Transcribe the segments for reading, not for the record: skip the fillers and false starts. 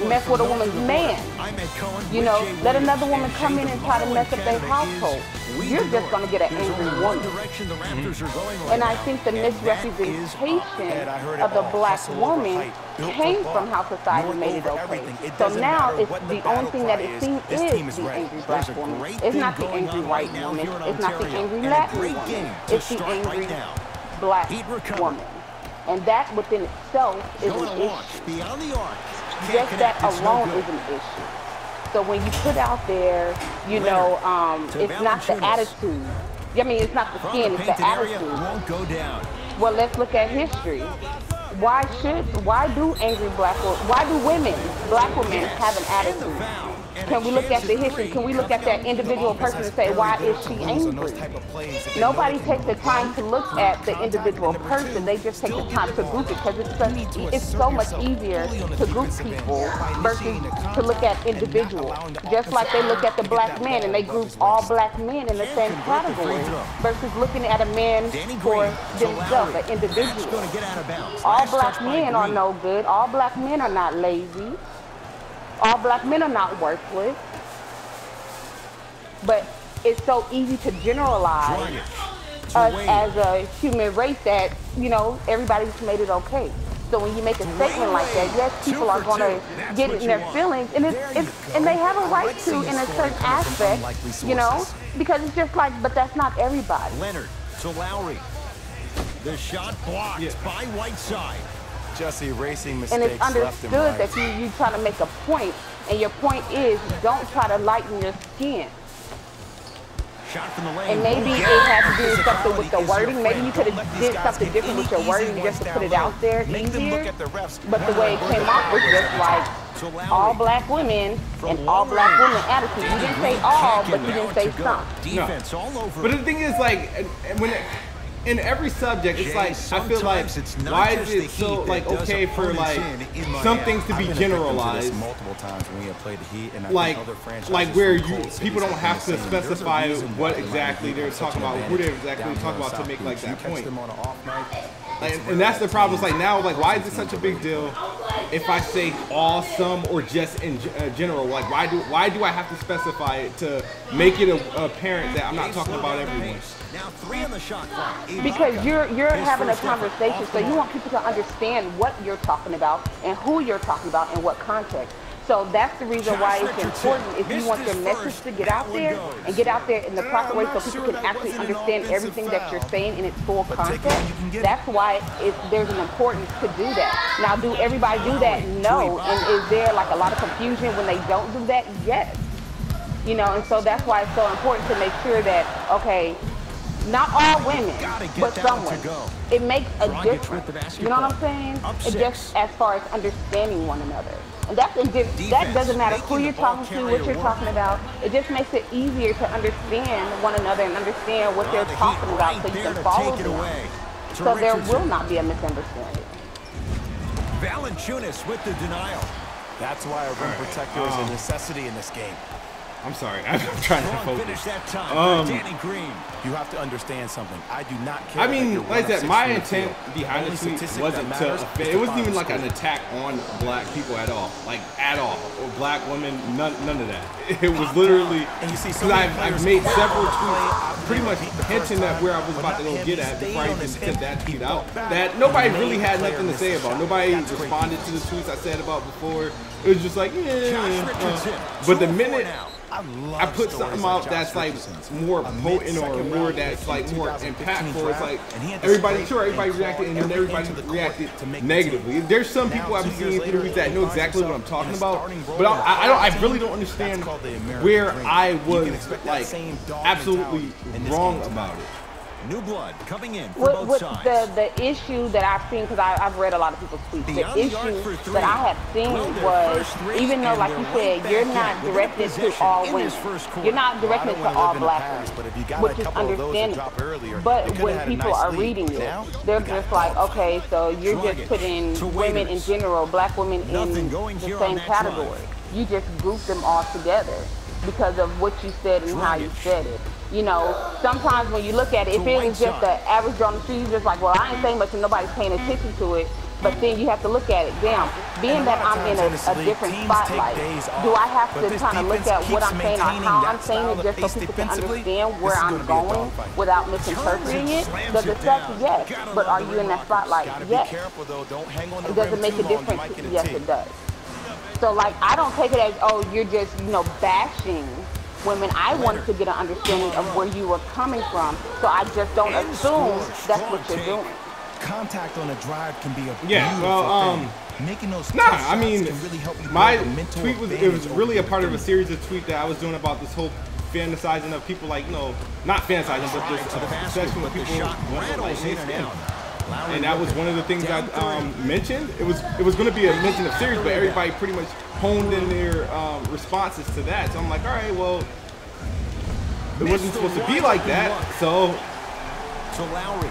mess with a woman's man. You know, let another woman come in and try to mess up their household. You're just going to get an angry woman. And I think the misrepresentation of the black woman came from how society made it okay. So now it's the only thing that it seems is the angry black woman. It's not the angry white woman. It's not the angry Latin woman. It's the angry black woman. And that within itself is an issue. Just that alone is an issue. So when you put out there, you know, it's not the attitude. I mean, it's not the skin, it's the attitude. Well, let's look at history. Why do angry why do women, black women, have an attitude? Can we look at the history? Can we look at that individual person and say, why is she angry? Nobody takes the time to look at the individual person. They just take the time to group it because it's so much easier to group people versus to look at individuals. Just like they look at the black man and they group all black men in the same category versus looking at a man for themselves, an individual. All black men are no good. All black men are not lazy. All black men are not worthless, but it's so easy to generalize us as a human race that, you know, everybody's made it okay. So when you make a statement like that, yes, people are going to get it in their feelings, and and they have a right to in a certain aspect, you know, because it's just like, but that's not everybody. Leonard to Lowry. The shot blocked by Whiteside. Just erasing mistakes. And it's understood that you try to make a point, and your point is don't try to lighten your skin. Shot from the lane. And maybe it had to do something with the wording. Maybe you could have did something different with your wording just to put it out there easier. But the way it came off was just like all black women and all black women attitude. You didn't say all, but you didn't say some. Defense all over. But the thing is, like, when in every subject, it's like, I feel like, why is it so, like, okay for, like, some things to be generalized, multiple times when we have played the Heat, and like where people don't have to specify what exactly they're talking about, who they're exactly talking about to make, like, that point. And that's the problem. It's like, now, like, why is it such a big deal if I say all, some, or just in general? Like, why do I have to specify it to make it apparent that I'm not talking about everyone? Now 3 on the shot clock. Because you're having a conversation, so you want people to understand what you're talking about and who you're talking about and what context. So that's the reason why it's important if you want your message to get out there and get out there in the proper way so people can actually understand everything that you're saying in its full context. That's why there's an importance to do that. Now, do everybody do that? No. And is there like a lot of confusion when they don't do that? Yes. You know, and so that's why it's so important to make sure that, okay, not all women, but some women. It makes a difference. You know what I'm saying? It just as far as understanding one another. And that doesn't matter who you're talking to, what you're talking about. It just makes it easier to understand one another and understand what they're talking about so you can follow them. So there will not be a misunderstanding. Valanciunas with the denial. That's why a rim protector is a necessity in this game. I'm sorry, I'm trying to focus. Danny Green. You have to understand something. I do not care. I mean, like I said, my intent behind the tweet wasn't to offend. It wasn't even like an attack on black people at all. Like, at all. Or black women, none of that. It was literally, because I've made several tweets pretty much hinting at where I was about to go get at before I even sent that tweet out. That nobody really had nothing to say about. Nobody responded to the tweets I said about before. It was just like, but the minute I put something out that's like more potent or more that's like more impactful, it's like everybody reacted, and then everybody reacted negatively. There's some people I've seen through that know exactly what I'm talking about, but I really don't understand where I was like absolutely wrong about it. New blood coming in for both sides. The issue that I've seen, because I've read a lot of people's tweets, the issue that I have seen was, even though, like you said, you're not directed to all women, you're not directed to all black women, which is understandable. But when people are reading it, they're just like, okay, so you're just putting women in general, black women in the same category. You just group them all together because of what you said and how you said it. You know, sometimes when you look at it, if it was just the average on the street, you're just like, well, I ain't saying much and nobody's paying attention to it. But then you have to look at it. Damn, being that I'm in a different spotlight, do I have to kind of look at what I'm saying or how I'm saying it just so people can understand where I'm going without misinterpreting it? Does it suck? Yes. But are you in that spotlight? Yes. Does it make a difference? Yes, it does. So, like, I don't take it as, oh, you're just, you know, bashing women. I wanted to get an understanding of where you were coming from, so I just don't assume that's what you're doing. Contact on a drive can be a thing. Making those I mean, my tweet was really a part of a series of tweets that I was doing about this whole fantasizing of people, like, you know, not fantasizing, but this obsession with people and that was one of the things I mentioned. It was going to be a mention of series, but everybody pretty much honed in their responses to that. So I'm like, all right, well, it wasn't supposed to be like that. So Lowry.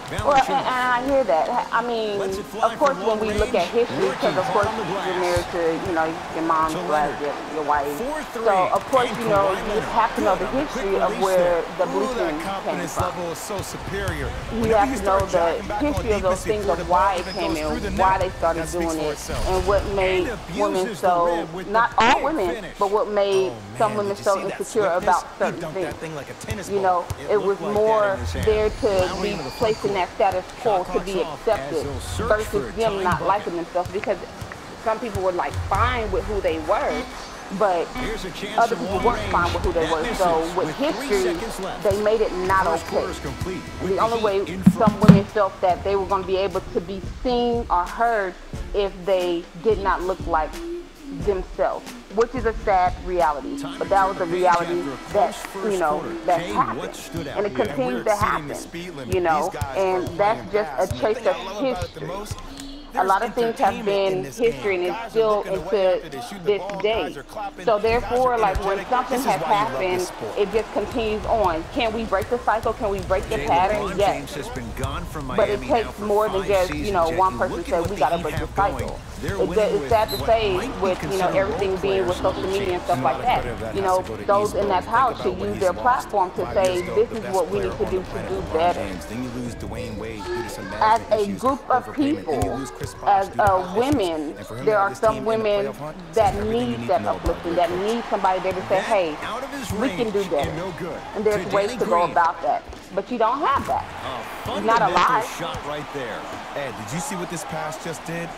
Well, and I hear that. I mean, of course, when we look at history, because of course you're married to, you know, your mom / your wife. So of course, you know, you have to know the history of where the blueprint came from. You have to know the history of those things, of why it came in, why they started doing it, and what made women so, not all women, but what made some women so insecure about certain things. You know, it was more there to be placed in that status quo to be accepted versus them not liking themselves, because some people were like fine with who they were, but other people weren't fine with who they were. So with history, they made it not okay. The only way some women felt that they were going to be able to be seen or heard if they did not look like themselves, which is a sad reality, but that was a reality that, you know, that happened, and it continues to happen, you know, and that's just a trace of history. A lot of things have been history and it's still into this day. So therefore, like, when something has happened, it just continues on. Can we break the cycle? Can we break the pattern? Yes. But it takes more than just, you know, one person said we got to break the cycle. It's sad to say, with, you know, everything being with social media and stuff like that, you know, those in that house should use their platform to say, this is what we need to do better. As a group of people, as women, there are some women that need that uplifting, that need somebody there to say, hey, we can do better. And there's ways to go about that. But you don't have that. You're not alive. Shot right there. Ed, did you see what this pass just did?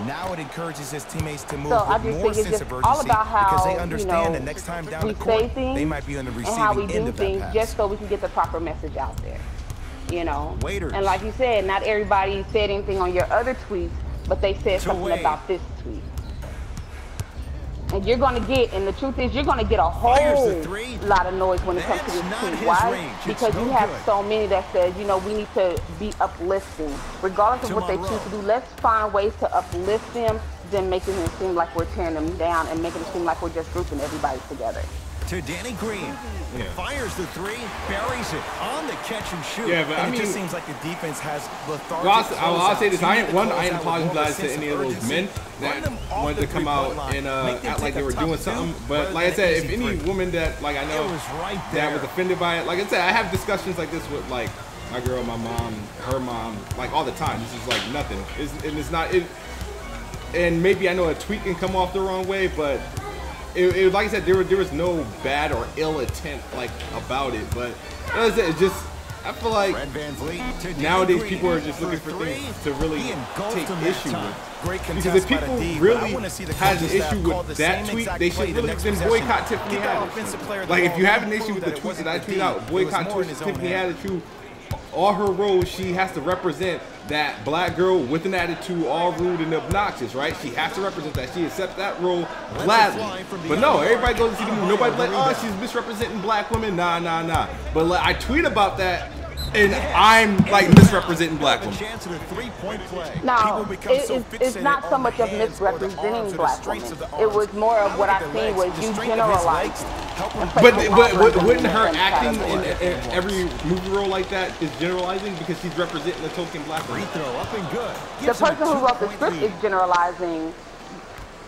Now it encourages his teammates to move with more sense of urgency, because they understand that next time down the court, they might be on the receiving end of that pass. Just so we can get the proper message out there. You know, and like you said, not everybody said anything on your other tweets, but they said something about this tweet. And you're going to get, and the truth is, you're going to get a whole lot of noise when it comes to this tweet. Why? Because you have so many that says, you know, we need to be uplifting. Regardless of what they choose to do, let's find ways to uplift them than making it seem like we're tearing them down and making it seem like we're just grouping everybody together. To Danny Green, fires the three, buries it on the catch and shoot. Yeah, but I mean, it just seems like the defense has lethargic. I'll say this: I ain't apologize to any of those men that wanted to come out and act like they were doing something. But like I said, if any woman that, like, I know that was offended by it, like I said, I have discussions like this with, like, my girl, my mom, her mom, like, all the time. This is like nothing. It's not. And maybe I know a tweet can come off the wrong way, but. Like I said, there was no bad or ill intent, like, about it, but as I said, it's just, I feel like nowadays people are just looking for things to really take issue with. Because if people really had an issue with that tweet, they should really then boycott Tiffany Haddish. Like, if you have an issue with the tweet that I tweet out, boycott Tiffany Haddish. All her roles, she has to represent that black girl with an attitude, all rude and obnoxious, right? She has to represent that. She accepts that role gladly. But no, everybody goes to see the movie. Nobody's like, oh, she's misrepresenting black women. Nah. But like, I tweet about that, and I'm like misrepresenting black women. No, it's not so much of misrepresenting black women. It was more of what I seen was you generalized. But wouldn't her acting in every movie role like that is generalizing because she's representing a token black woman? The person who wrote the script is generalizing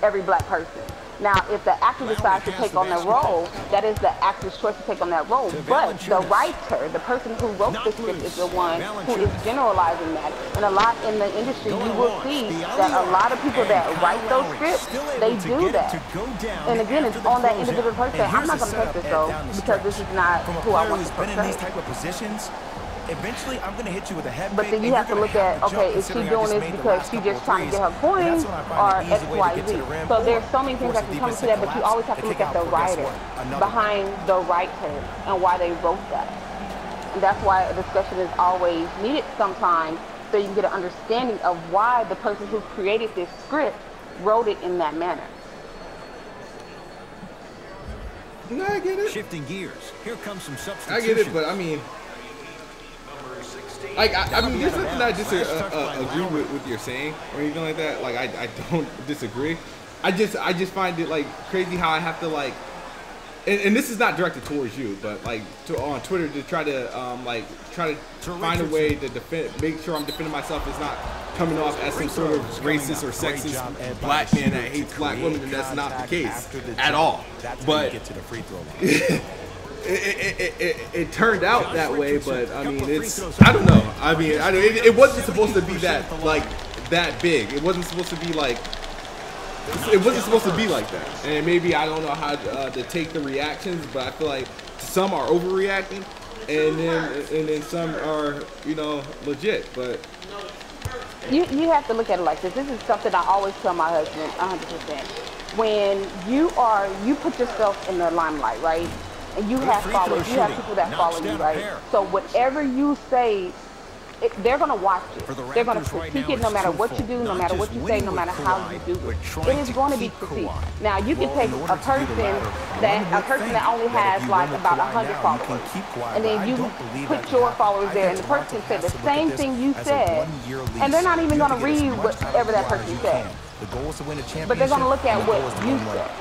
every black person. Now, if the actor decides to take on that role, that is the actor's choice to take on that role. But the writer, the person who wrote the script, is the one who is generalizing that. And a lot in the industry, you will see that a lot of people that write those scripts, they do that. And again, it's on that individual person. I'm not going to take this though, because this is not who I want to portray. Eventually, I'm going to hit you with a head. But then you have to look at, okay, is she doing this because she's just trying to get her coins or X, Y, Z? So there's so many things that can come to that, but you always have to look at the writer behind the writer and why they wrote that. And that's why a discussion is always needed sometimes, so you can get an understanding of why the person who created this script wrote it in that manner. No, I get it. Shifting gears. Here comes some substitution. I get it, but I mean, like, I mean, there's nothing I disagree with what you're saying or anything like that. Like, I don't disagree. I just find it like crazy how I have to like, and this is not directed towards you, but like on Twitter to try to find a way to make sure I'm defending myself is not coming off as some sort of racist or sexist black man that hates black women, and that's not the case at all. But it turned out that way, but I mean, I don't know. I mean, it wasn't supposed to be that big. It wasn't supposed to be like, it wasn't supposed to be like that. And maybe I don't know how to take the reactions, but I feel like some are overreacting, and then some are, you know, legit. But you have to look at it like this. This is something I always tell my husband 100%. When you put yourself in the limelight, right? And you have followers, you have people that follow you, right? So whatever you say, they're going to watch it. They're going to critique it no matter what you do, no matter what you say, no matter how you do it. It is going to be critiqued. Now, you can take a person that only has like about 100 followers, and then you put your followers there, and the person said the same thing you said, and they're not even going to read whatever that person said. But they're going to look at what you said.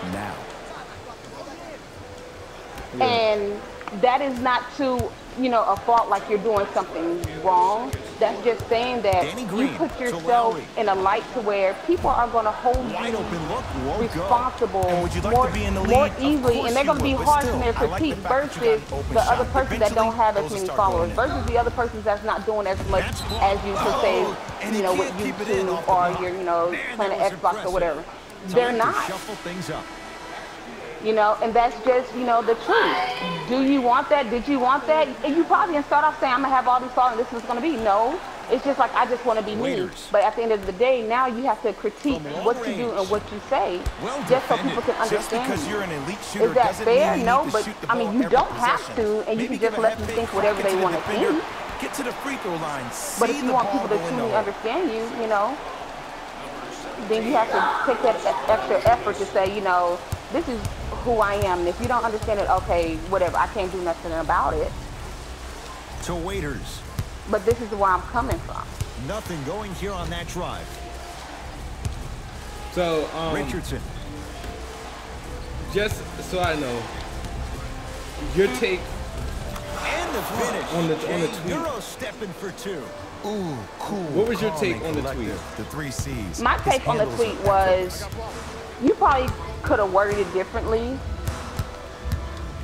And that is not to, you know, a fault like you're doing something wrong. That's just saying that you put yourself in a light to where people are going to hold you responsible more easily, and they're going to be harsh in their critique versus the other person that don't have as many followers, versus the other person that's not doing as much as you could say, you know, with YouTube or you're, you know, playing an Xbox or whatever. They're not. You know, and that's just, you know, the truth. Do you want that? Did you want that? And you probably didn't start off saying, I'm going to have all these followers, this is what's going to be. No, it's just like, I just want to be me. But at the end of the day, now you have to critique what you do and what you say, just so people can understand you. Is that fair? No, but I mean, you don't have to, and you can just let them think whatever they want to think. Get to the free throw line. But if you want people to truly understand you, you know, then you have to take that extra effort to say, you know, this is who I am. And if you don't understand it, okay, whatever, I can't do nothing about it. To waiters. But this is where I'm coming from. Nothing going here on that drive. So, Richardson. Just so I know, your take and the finish on the tweet. Euro stepping for two. Ooh, cool. What was your take on the tweet? The 3 C's. My take on the tweet was, you probably could have worded it differently.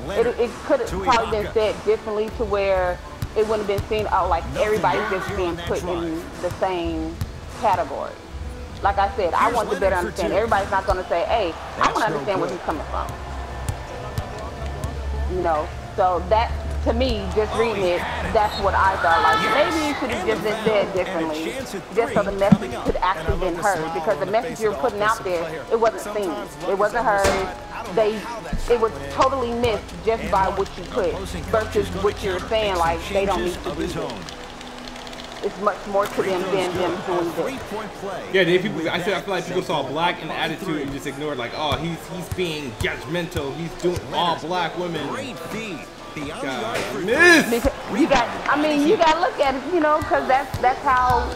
It could have probably been said differently to where it wouldn't have been seen, oh, like everybody's just being put in the same category. Like I said, I want to better understand. Everybody's not going to say, hey, I want to understand where he's coming from. You know, so that, to me, just reading it, that's what I thought. Like, maybe it should have just been said differently, just so the message could actually been heard. Because the message you're putting out there, it wasn't seen. It wasn't heard. It was totally missed just by what you put, versus what you're saying, like, they don't need to do this. It's much more to them than them doing this. Yeah, I feel like people saw black in the attitude and just ignored, like, oh, he's being judgmental. He's doing all black women. Because you got to look at it, you know, because that's how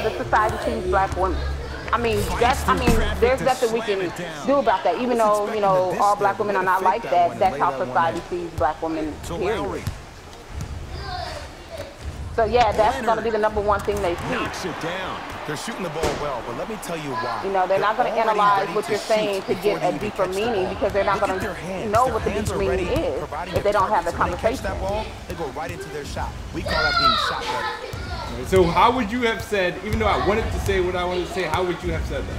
the society sees black women. I mean, there's nothing we can do about that. Even though, you know, all black women are not like that, that's how society sees black women, period. So yeah, that's going to be the #1 thing they see. Knocks it down. They're shooting the ball well, but let me tell you why. You know, they're not going to analyze what you're saying to get a deeper meaning because they're not going to know what the deeper meaning is if they don't have the conversation. That ball, they go right into their shot. We call that being shot ready. So how would you have said, even though I wanted to say what I wanted to say, how would you have said that?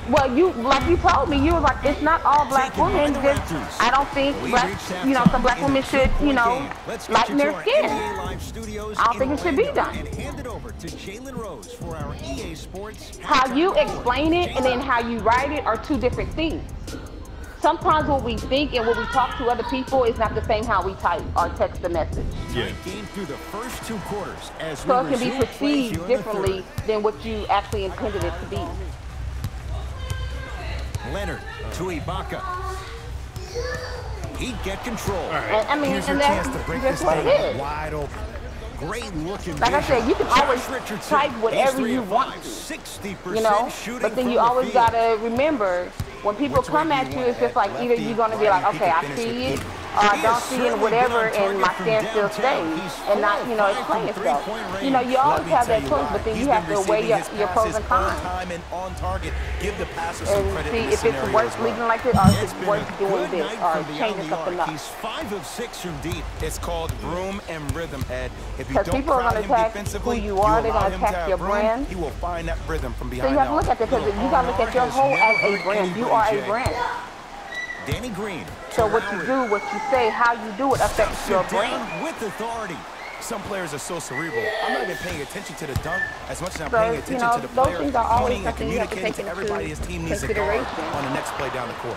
Well, like you told me, you were like, it's not all black women. Just, I don't think some black women should, lighten their skin. I don't think it should be done. How you explain it and then how you write it are two different things. Sometimes what we think and what we talk to other people is not the same how we type or text the message. Yeah. Through the first 2 quarters, so it can be perceived differently than what you actually intended it to be. Leonard to Ibaka. He'd get control. Right. And that's what it is. Wide open. Great looking. Like I said, you can always type whatever you want to, but then you always gotta remember when people come at you, it's just like either you're gonna be like, okay, I see it, or I don't see it, whatever, and my stance still stays, and not, explain yourself. You always have that choice, but then you have to weigh your pros and cons. And see if it's worth leaving like this, or if it's worth doing this, or changing something up. He's 5 of 6 from deep. It's called room and rhythm, Ed. Because people are going to attack who you are, they're going to attack your brand. You will find that rhythm from behind. So you have to look at that, because you got to look at your whole as a brand. You are a brand. Danny Green. So what you do, what you say, how you do it affects your brand. With authority. Some players are so cerebral. I'm not even paying attention to the dunk as much as I'm paying attention to the those player things are always pointing and something you have to take communicating to into everybody his team needs to guard on the next play down the court.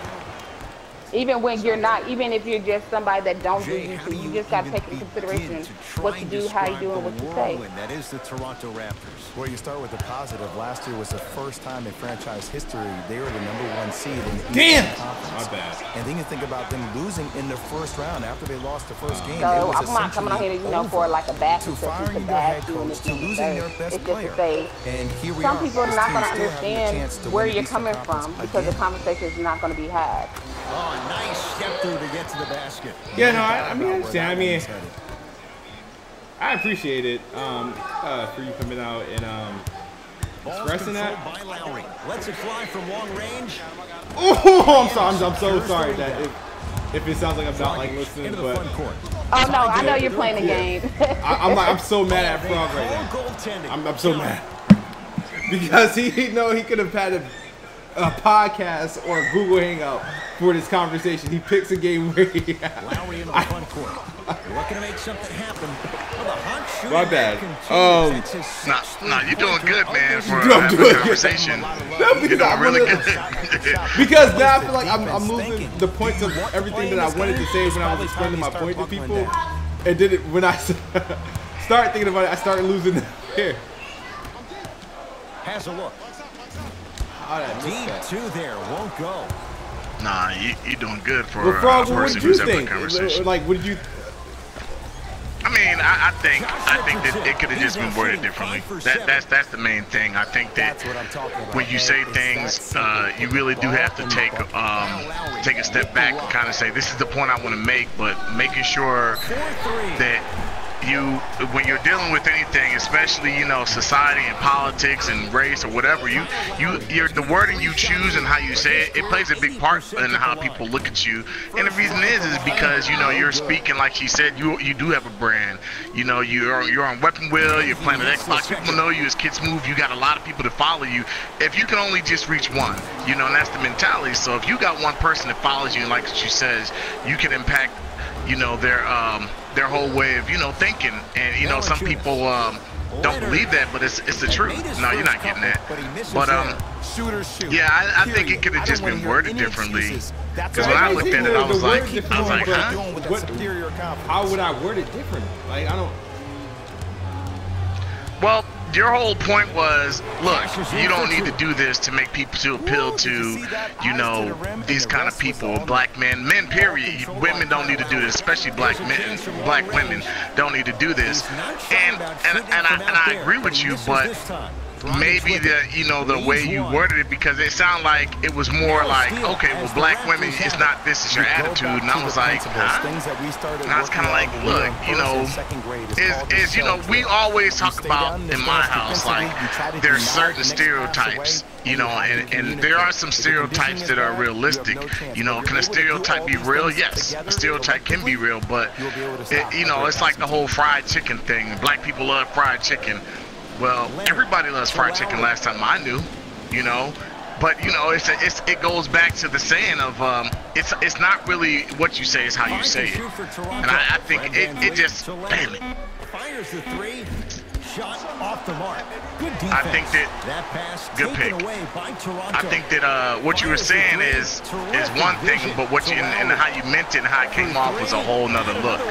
Even when you're not, even if you're just somebody that don't do YouTube, you just got to take into consideration what you do, how you do, and what you say. That is the Toronto Raptors. Well, you start with the positive. Last year was the first time in franchise history they were the #1 seed in the Eastern Conference. My bad. And then you think about them losing in the first round after they lost the first game. So I'm not coming on here, for like a basket to firing your head coach, to losing their best player. And here we some are. people are not going to understand where you're coming from because the conversation is not going to be had. Oh, nice step through to get to the basket. Yeah, no, I understand. I appreciate it for you coming out and expressing that. By Lowry. Lets it fly from long range. Oh, I'm so sorry that if it sounds like I'm not like listening, but oh no, I know you're playing a game. I'm so mad at Frog right now. I'm so mad because he could have had a podcast or a Google Hangout for this conversation. He picks a game where he Lowry in the front court. Looking to make something happen. My bad. Nah, you're doing good, man, for a conversation. No, you're doing really good. Because now I feel like I'm losing the points of everything that I wanted to say when I was explaining my point to people. And then when I started thinking about it, I started losing the hair. Has a look. Deep 2 there, won't go. Nah, you're doing good for well, Frog, a person who's having a conversation. Like, what did you? I mean, I think that it could have just been worded differently. That's the main thing. I think that when you say things, you really do have to take a step back and kind of say, this is the point I want to make, but making sure that when you're dealing with anything, especially society and politics and race or whatever, the wording you choose and how you say it plays a big part in how people look at you. And the reason is because you're speaking, like she said, you do have a brand. You're on Weapon Wheel, you're playing an Xbox. People know you as KidSmoove. You got a lot of people to follow you. If you can only just reach one, and that's the mentality. So if you got one person that follows you, and like she says, you can impact their whole way of thinking. And some people don't believe that, but it's the truth. No, you're not getting that. But yeah, I think it could have just been worded differently. Because when I looked at it, I was like, huh? How would I word it different? Like, I don't. Well, your whole point was, look, you don't need to do this to make people to appeal to, these kind of people, black men, period. Women don't need to do this, especially black women don't need to do this. And I agree with you, but maybe the way you worded it, because it sounded like it was more like, okay, well, black women, it's not this is your attitude, and I was like, huh? And I was kind of like, look, we always talk about in my house, like, there's certain stereotypes, and there are some stereotypes that are realistic. Can a stereotype be real? Yes, a stereotype can be real, but it's like the whole fried chicken thing. Black people love fried chicken. Well, everybody loves fried chicken last time I knew, but it goes back to the saying of it's not really what you say, it's how you say it. And I think it just, damn it. Fires the three. Shot off the mark. Good defense. I think that pass good pick. Away by Toronto. I think that what you were saying is one thing, but what you and how you meant it and how it came off was a whole nother look.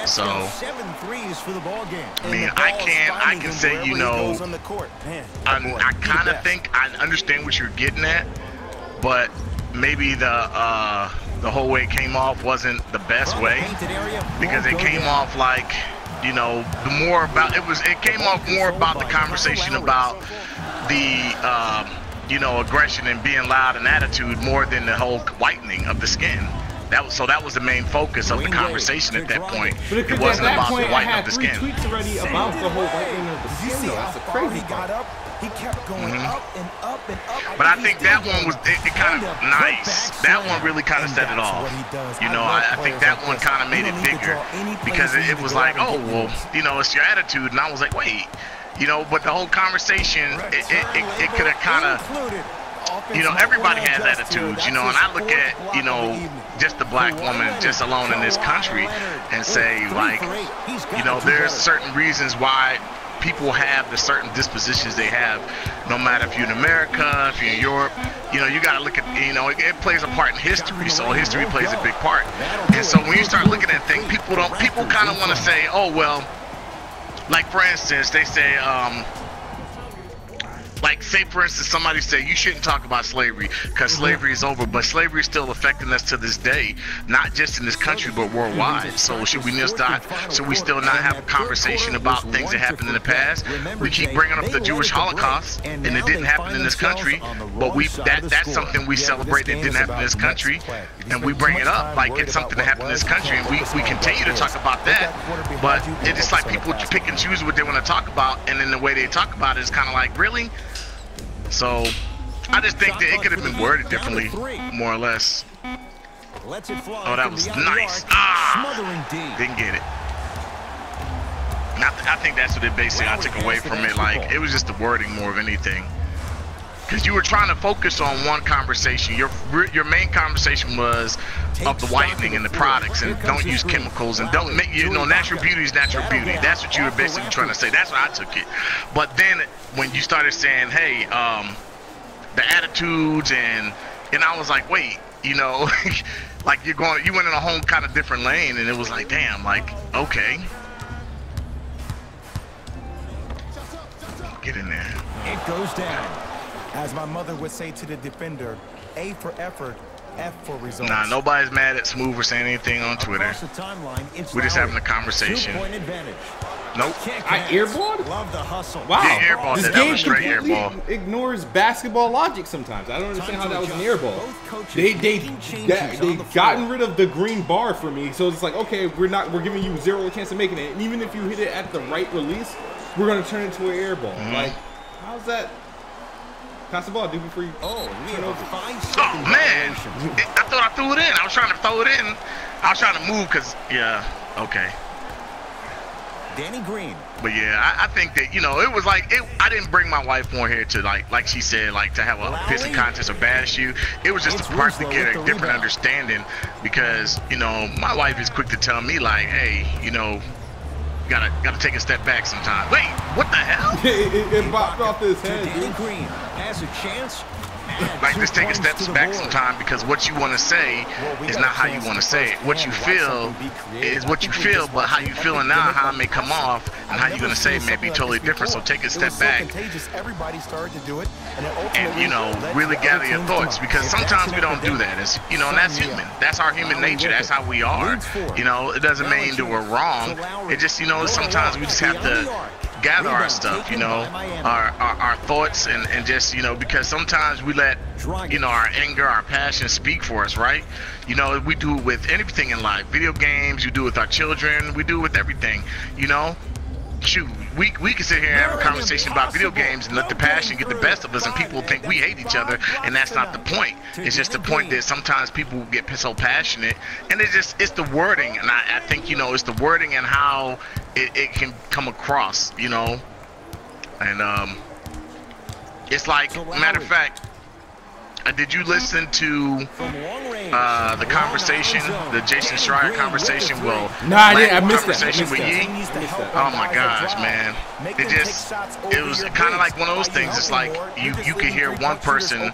So I mean, I can say I kind of think I understand what you're getting at, but maybe the whole way it came off wasn't the best way, because it came off like, it came off more about the conversation about the aggression and being loud and attitude more than the whole whitening of the skin. That was the main focus of the conversation at that point. It wasn't about the whitening of the skin. Tweets already about the whole whitening of the skin. That's a crazy part. He kept going up and up and up. But I think that one was it kind of nice. That one really kind of set it off. I think that one kind of made it bigger, because it was like, oh, well, it's your attitude. And I was like, wait, but the whole conversation, it could have kind of, everybody has attitudes, and I look at, just the black woman just alone in this country and say, like, there's certain reasons why people have the certain dispositions they have, no matter if you're in America, if you're in Europe, you got to look at, it plays a part in history, so history plays a big part. And so when you start looking at things, people kind of want to say, oh, well, like, for instance, they say, like, say, for instance, somebody say you shouldn't talk about slavery because slavery is over, but slavery is still affecting us to this day, not just in this country but worldwide. So should we still not have a conversation about things that happened in the past? We keep bringing up the Jewish Holocaust, and it didn't happen in this country, but that's something we celebrate that didn't happen in this country, and we bring it up like it's something that happened in this country, and we continue to talk about that. But it's just like people pick and choose what they want to talk about, and then the way they talk about it is kind of like, really? So I just think that it could have been worded differently, more or less. Oh, that was nice. Didn't get it. I think that's what it basically I took away from it. Like, it was just the wording more of anything. Because you were trying to focus on one conversation. Your main conversation was of the whitening and the products, and don't use chemicals, and don't make, natural beauty is natural beauty. That's what you were basically trying to say. That's what I took it. But then when you started saying, hey, the attitudes, and I was like, wait, like you went in a whole kind of different lane, and it was like, damn, like, okay. Get in there. It goes down. As my mother would say to the defender, A for effort, F for results. Nah, nobody's mad at Smooth or saying anything on Twitter. We're just having a conversation. Nope. I airballed? Love the hustle. Wow. Yeah, airball. This That was straight airball. Ignores basketball logic sometimes. I don't understand how that was an airball. They gotten rid of the green bar for me, so it's like, okay, we're giving you zero chance of making it. And even if you hit it at the right release, we're gonna turn it into an airball. Like, how's that? Pass the ball, dude, before you turn over. Oh, man. I thought I threw it in. I was trying to throw it in. I was trying to move because, yeah, okay. Danny Green. But, yeah, I think that, it was like, I didn't bring my wife on here to, like she said, like, to have a pissing contest or bash you. It was just to partly get a different understanding because, my wife is quick to tell me, like, hey, gotta take a step back sometime. Wait, what the hell? it popped off his head. Danny Green has a chance. Like, just take a step back sometime, because what you want to say is not how you want to say it. What you feel is what you feel, but how you feeling now, how it may come off, and how you're going to say it may be totally different. So take a step back and, really gather your thoughts, because sometimes we don't do that. It's, and that's human. That's our human nature. That's how we are. It doesn't mean that we're wrong. It just, sometimes we just have to gather our stuff, you know, our thoughts, and just, you know, because sometimes we let, you know, our anger, our passion speak for us, right? You know, we do it with anything in life, video games, you do it with our children, we do it with everything, you know. Shoot, we can sit here and have a conversation about video games and let the passion get the best of us, and people think we hate each other, and that's not the point. It's just the point that sometimes people get so passionate, and it's the wording, and I think, you know, it's the wording and how it can come across, you know. And it's like, matter of fact, did you listen to the conversation, the Jason Schreier conversation? Well, no, I didn't. I missed that. With Yee. Oh my gosh, man! It was kind of like one of those things. It's like you could hear one person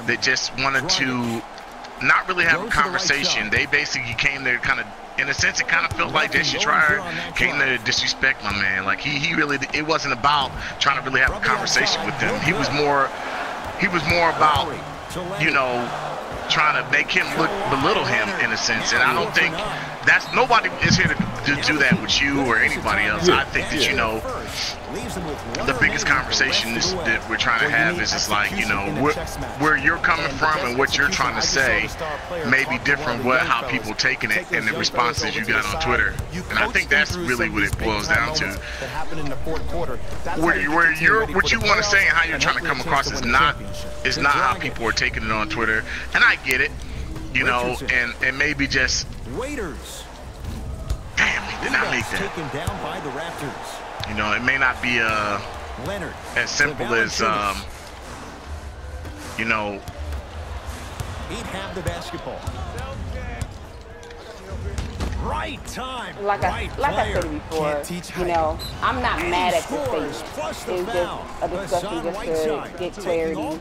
that just wanted to not really have a conversation. They basically came there kind of, in a sense, it kind of felt like Jason Schreier came there to disrespect my man. Like he really, it wasn't about trying to really have a conversation with them. He was more about, you know, trying to make him belittle him in a sense. And I don't think nobody is here to do that with you or anybody else. I think that, you know, the biggest conversation that we're trying to have is just like, you know, where you're coming from and what you're trying to say may be different how people taking it and the responses you got on Twitter. And I think that's really what it boils down to. What you want to say and how you're trying to come across is not how people are taking it on Twitter. And I get it, you know, and maybe just damn, he did not make that. You know, it may not be as simple as you know, he'd have the basketball. Right time. Like I said before, you know, I'm not mad at the statement. It's just a discussion just to get clarity,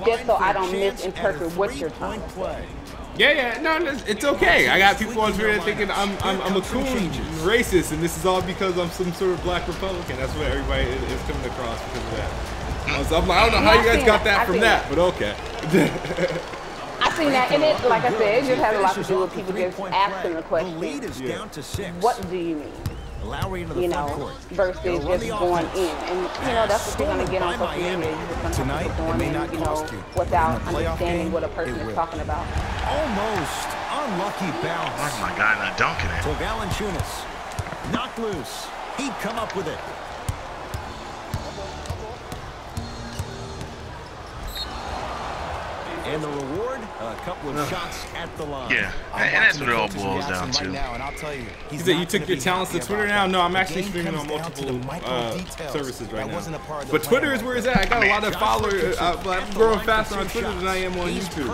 just so I don't misinterpret what you're trying to say. Yeah, no, it's okay. I got people on Twitter thinking I'm a coon racist, and this is all because I'm some sort of black Republican. That's what everybody is coming across because of that. So I'm like, I don't know how you guys got that from that, but okay. I seen that, and it, like I said, it just has a lot to do with people just asking the question, what do you mean? You know, versus just going in. And, you know, that's what you're going to get on social media. You just going to going in, you know, without understanding what a person is talking about. Almost unlucky bounce. Oh my God, not dunking it. So Valanciunas knocked loose. He'd come up with it. And the reward, a couple of shots at the line. Yeah, and that's what it all boils down to. He said you took your talents to Twitter now? No, I'm actually streaming on multiple services right now. But Twitter is where it's at. I got a lot of followers. I'm growing faster on Twitter than I am on YouTube.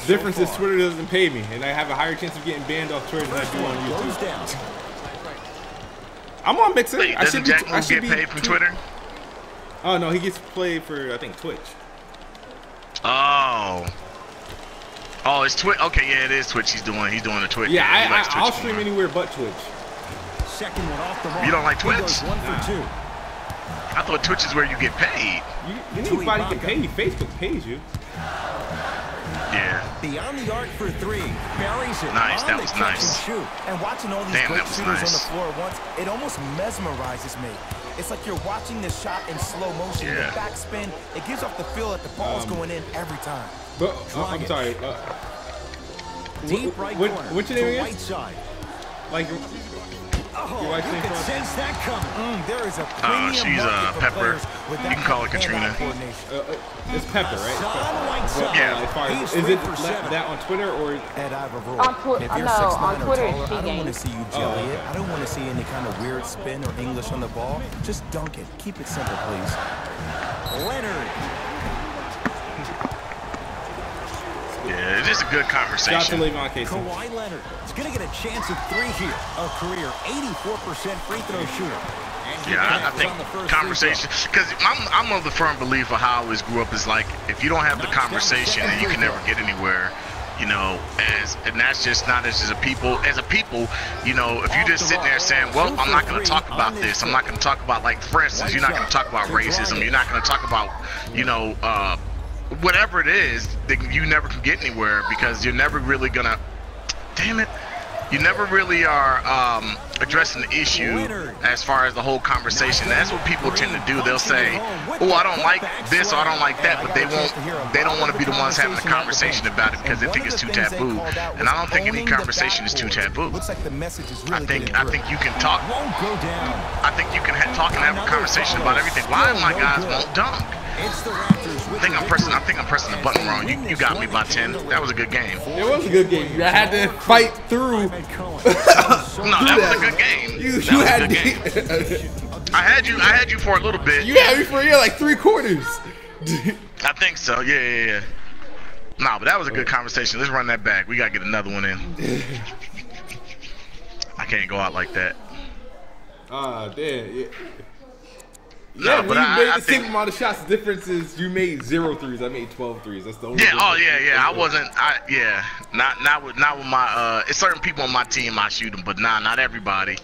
Difference is Twitter doesn't pay me, and I have a higher chance of getting banned off Twitter than I do on YouTube. I'm on Mixer. Wait, doesn't Jack get paid from Twitter? Oh, no, he gets paid for, I think, Twitch. Oh, it's Twitch. Okay, yeah, it is Twitch. He's doing a Twitch. Yeah, I'll stream anywhere but Twitch. Second one off the mark. You don't like Twitch? Nah. I thought Twitch is where you get paid. Anybody get paid. Facebook pays you. Yeah. Beyond the arc for three. Buries it. Nice. That was nice. And watching all these great shooters on the floor at once, it almost mesmerizes me. It's like you're watching the shot in slow motion. The backspin, it gives off the feel that the ball's going in every time. But I'm sorry. Deep right what's your name again? Side. Like, your wife's name? Sense that coming. There is a she's Pepper. You can call her Katrina. It's Pepper, right? Yeah. Is it that on Twitter or? On Twitter it's I don't want to see you jelly it. I don't want to see any kind of weird spin or English on the ball. Just dunk it. Keep it simple, please. Leonard. Yeah, it's just a good conversation. Kawhi Leonard is going to get a chance at three here. A career 84% free throw shooter. Yeah, I think conversation, because I'm of the firm belief of how I always grew up is like, if you don't have the conversation, then you can never get anywhere. You know, and that's just not as a people, you know, if you just sitting there saying, well, I'm not going to talk about this, I'm not going to talk about, like, for instance, you're not going to talk about racism, you're not going to talk about, you know, whatever it is, you never can get anywhere because you're never really gonna, damn it, you never really are addressing the issue as far as the whole conversation. That's what people tend to do. They'll say, oh, I don't like this or I don't like that, but they don't want to be the ones having the conversation about it because they think it's too taboo. And I don't think any conversation is too taboo. I think you can talk. I think you can talk and have a conversation about everything. Why my guys won't dunk? I think I'm pressing the button wrong. You got me by 10. That was a good game. It was a good game. I had to fight through. No, that was a good game. You had a good game. I had you for a little bit. You had me for like 3 quarters. I think so. Yeah. Nah, but that was a good conversation. Let's run that back. We gotta get another one in. I can't go out like that. Damn. No, Yeah, but you made I the same amount of shots. The difference is you made 0 threes. I made 12 threes. That's the only difference. I wasn't. Not with my. It's certain people on my team I shoot them, but not everybody.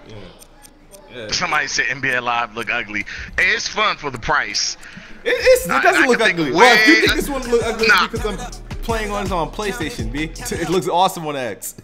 Yeah. Somebody said NBA Live look ugly. Hey, it's fun for the price. It doesn't look ugly. Well, if you think this one look ugly because I'm playing on PlayStation, B. It looks awesome on X.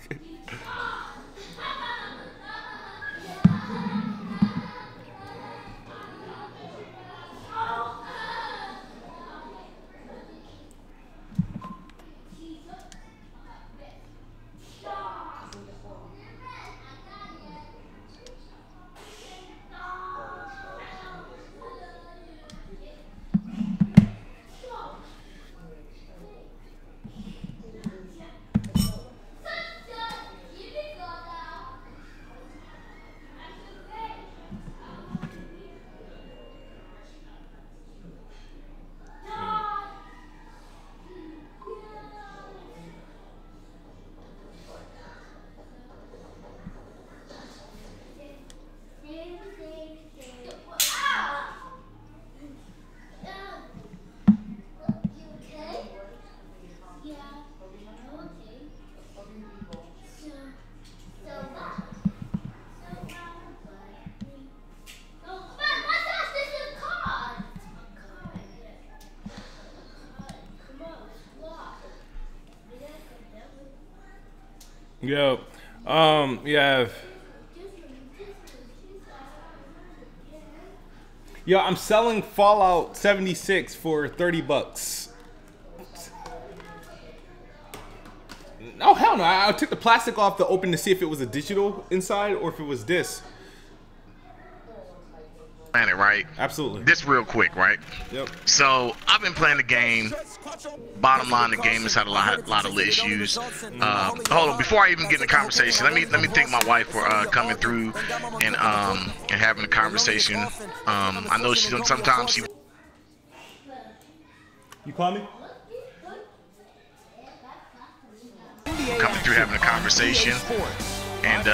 Yo, yeah. Yo, I'm selling Fallout 76 for $30. Oh hell no! I took the plastic off to open to see if it was a digital inside or if it was this. It right? Absolutely. This real quick, right? Yep. So I've been playing the game. Bottom line, the game has had a lot of issues. Hold on, before I even get in the conversation, let me thank my wife for coming through and having a conversation. I know sometimes she. You call me? Coming through having a conversation. And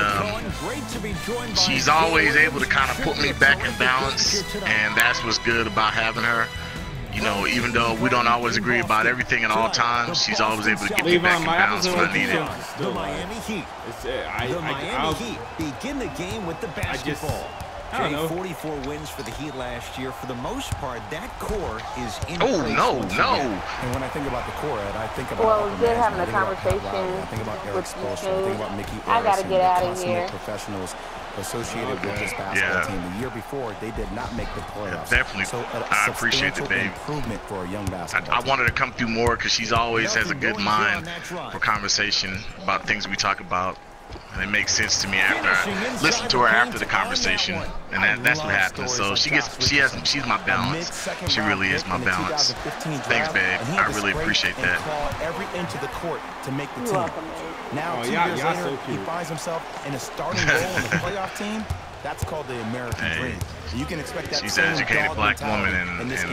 she's always able to kind of put me back in balance, and that's what's good about having her. You know, even though we don't always agree about everything at all times, she's always able to get me back in balance when I need it. The Miami Heat. The Miami Heat begin the game with the basketball. I don't know. 44 wins for the Heat last year. For the most part, that core is in Oh, no. And when I think about the core, I think about well, we're having a conversation with KidSmoove. I got to get out of here. Professionals associated with this basketball team. The year before, they did not make the playoffs. Definitely. So I appreciate it, babe. Improvement for a young basketball I want her to come through more because she's always has a good mind for conversation about things we talk about. And it makes sense to me after I listen to her after the conversation, and that's what happens. So she's my balance. She really is my balance. Thanks, babe. I really appreciate that. Every inch of the court to make the team. Now, 2 years later, he finds himself in a starting role on the playoff team. That's called the American dream. You can expect that. She's an educated black woman, and this,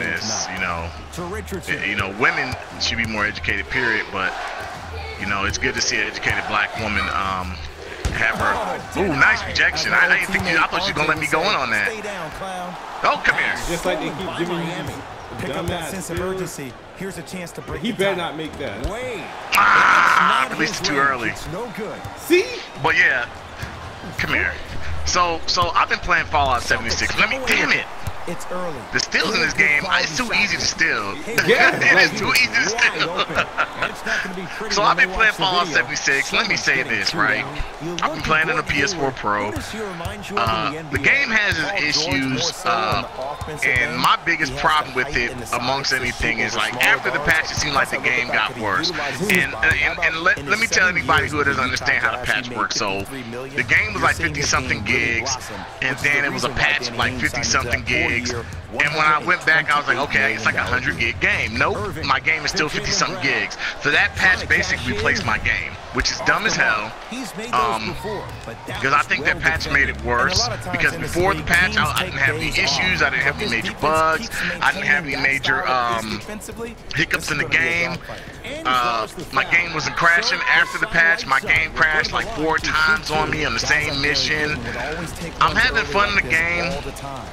you know, women should be more educated, period. But you know, it's good to see an educated black woman have her. Ooh, nice rejection. I didn't think I thought she was gonna let me go in on that. Oh, come here. Just like they keep giving me pick up that sense of urgency. Here's a chance to break. He better not make that. I released it too early. No good. See? But yeah, come here. So I've been playing Fallout 76. Damn it. It's early. The steals in this game, it's too easy to steal. Yeah, it is too easy to steal. So I've been playing Fallout 76. Let me say this, right? I've been playing on the PS4 Pro. The game has its issues, and my biggest problem with it, amongst anything, is like after the patch, it seemed like the game got worse. And let me tell anybody who doesn't understand how the patch works. So the game was like 50-something gigs, and then it was a patch of like 50-something gigs. And when I went back, I was like, okay, it's like a 100-gig game. Nope, my game is still 50-something gigs. So that patch basically replaced my game, which is dumb as hell. Because I think that patch made it worse. Because before the patch, I didn't have any issues. I didn't have any major bugs. I didn't have any major hiccups in the game. My game wasn't crashing. After the patch, my game crashed like 4 times on me on the same mission. I'm having fun in the game,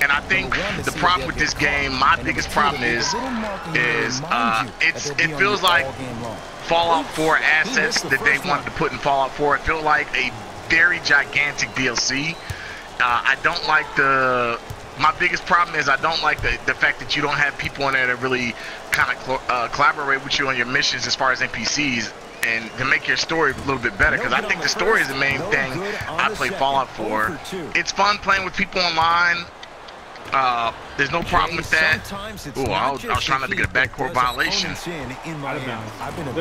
and I think the problem with this game, my biggest problem is it feels like Fallout 4 assets that they wanted to put in Fallout 4. It felt like a very gigantic DLC. I don't like my biggest problem is I don't like the fact that you don't have people in there that really kind of collaborate with you on your missions as far as NPCs and to make your story a little bit better, because I think the story is the main thing I play Fallout for. It's fun playing with people online. There's no problem with that. Ooh, I was trying not to get a backcourt violation.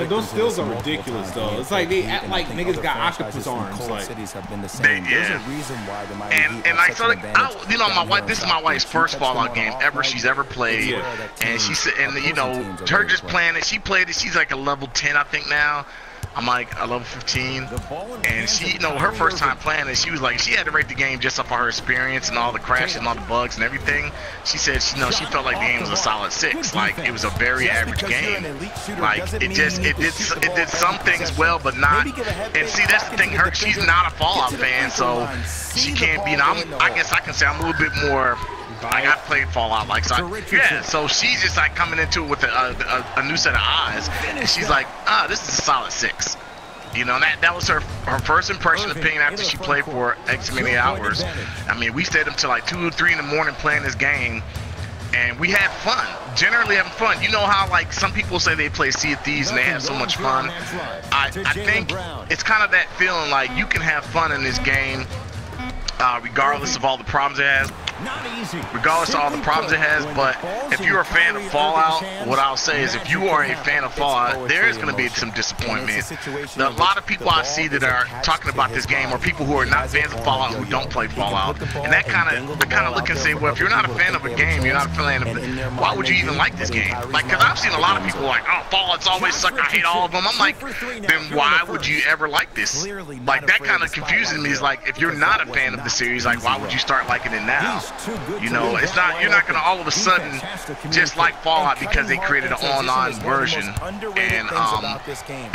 Those steals are ridiculous, though. It's like they act like niggas got octopus arms. Like, yeah. And like, so like, you know, my wife. This is my wife's first Fallout game she's ever played, and she said, and you know, her just playing it. She played it. She's like a level 10, I think now. I'm like a level 15, and she, you know, her first time playing it, she was like, she had to rate the game just off of her experience and all the crashes and all the bugs and everything. She said, she felt like the game was a solid 6. Like, it was a very average game. Like, it did some things well, but not. And see, that's the thing. She's not a Fallout fan, so she can't be. I guess I can say I'm a little bit more. Like, I played Fallout, like, so yeah, so she's just like coming into it with a new set of eyes, and she's like, this is a solid 6. You know, that was her first impression opinion after she played for X many hours. I mean, we stayed up till like 2 or 3 in the morning playing this game, and we had fun, generally having fun. You know how, like, some people say they play Sea of Thieves and they have so much fun? I think it's kind of that feeling like you can have fun in this game, regardless of all the problems it has. Regardless of all the problems it has, but if you're a fan of Fallout, what I'll say is if you are a fan of Fallout, there is going to be some disappointment. A lot of people I see that are talking about this game are people who are not fans of Fallout, who don't play Fallout, and that kind of look and say, well, if you're not a fan of a game, you're not a fan of it, why would you even like this game? Like, because I've seen a lot of people like, oh, Fallout's always suck, I hate all of them. I'm like, then why would you ever like this? Like, that kind of confuses me. Is like, if you're not a fan of the series, like, why would you start liking it now? You know, it's not, you're not going to all of a sudden just like Fallout because they created an online version. And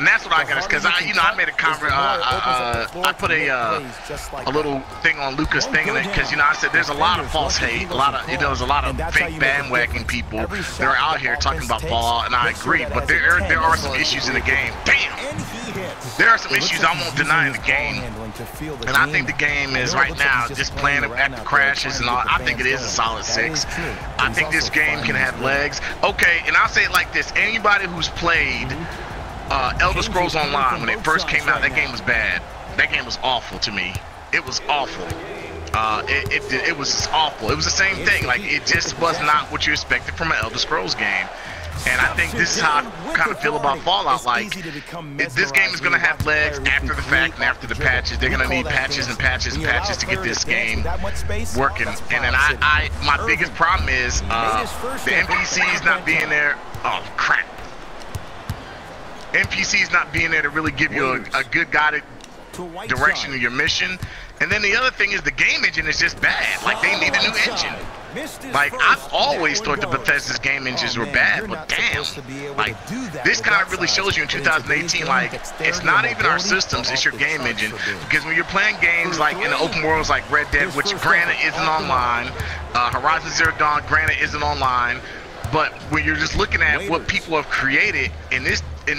that's what I got, is because I made a comment, I put a little thing on Lucas thing in it, because, you know, I said there's a lot of false hate, there's a lot of fake bandwagon people that are out here talking about Fallout, and I agree, but there are some issues in the game. Damn! There are some issues I won't deny in the game, and I think the game is right now just playing it after crashes and all. I think it is a solid 6. I think this game can have legs. Okay, and I'll say it like this: anybody who's played Elder Scrolls Online when it first came out, that game was bad. That game was awful to me. It was awful. It was awful. It was the same thing. Like, it just was not what you expected from an Elder Scrolls game. And I think this is how I kind of feel about Fallout. Like, this game is going to have legs after the fact and after the patches. They're going to need patches and patches and patches to get this game working. And then my biggest problem is the NPCs not being there. Oh, crap. NPCs not being there to really give you a good guided direction of your mission. And then the other thing is the game engine is just bad. Like, they need a new engine. Like, I've always thought the Bethesda's game engines were bad, but damn, like, this kind of really shows you in 2018, like, it's not even our systems, it's your game engine. Because when you're playing games like in the open worlds like Red Dead, which granted isn't online, Horizon Zero Dawn, granted isn't online, But when you're just looking at what people have created in this, in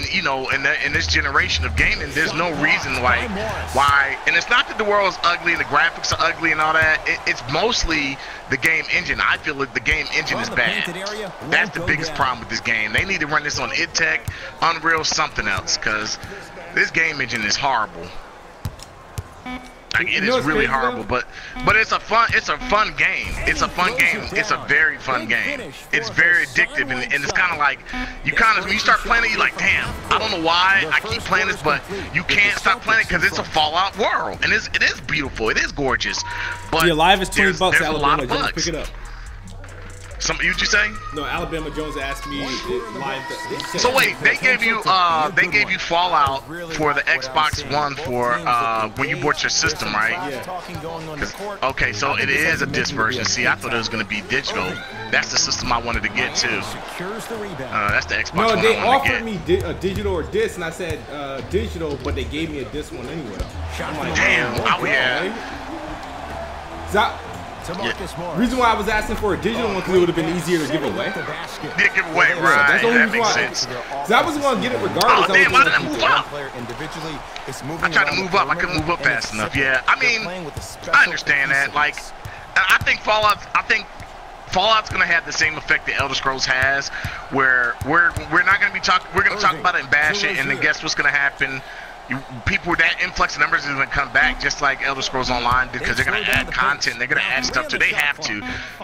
this generation of gaming, there's no reason why. And it's not that the world is ugly and the graphics are ugly and all that. It's mostly the game engine. I feel like the game engine is bad. That's the biggest problem with this game. They need to run this on id, Unreal, something else, because this game engine is horrible. Like, it is really horrible, but it's a fun game. It's a fun game. It's a very fun game. It's very addictive, and it's kind of like when you start playing it, you're like, damn, I don't know why I keep playing this, but you can't stop playing it because it's a Fallout world, and it is beautiful. It is gorgeous. But yeah, live is $20. There's Alabama a lot of Jones, bugs. pick it up. You'd you say? No, Alabama Jones asked me live. So wait, they gave you Fallout for the Xbox One for when you bought your system, right? Yeah. Okay, so it is a disc version. See, I thought it was going to be digital. That's the system I wanted to get too. That's the Xbox One. No, they offered me a digital or disc, and I said digital, but they gave me a disc one anyway. I'm like, damn, oh yeah. Reason why I was asking for a digital one because it would have been easier to give away. Yeah, give away, right? That's the only That reason makes why. sense. Because I wasn't gonna get it regardless. Oh damn! Why did I move up? I tried to move up. I couldn't move up fast enough. Yeah, I mean, I understand that. Like, I think Fallout's gonna have the same effect that Elder Scrolls has, where we're not gonna be talking. We're gonna talk about it and bash it, and then guess what's gonna happen? People with that influx of numbers is going to come back just like Elder Scrolls Online, because they're going to add content, they're going to add stuff to it. They have to,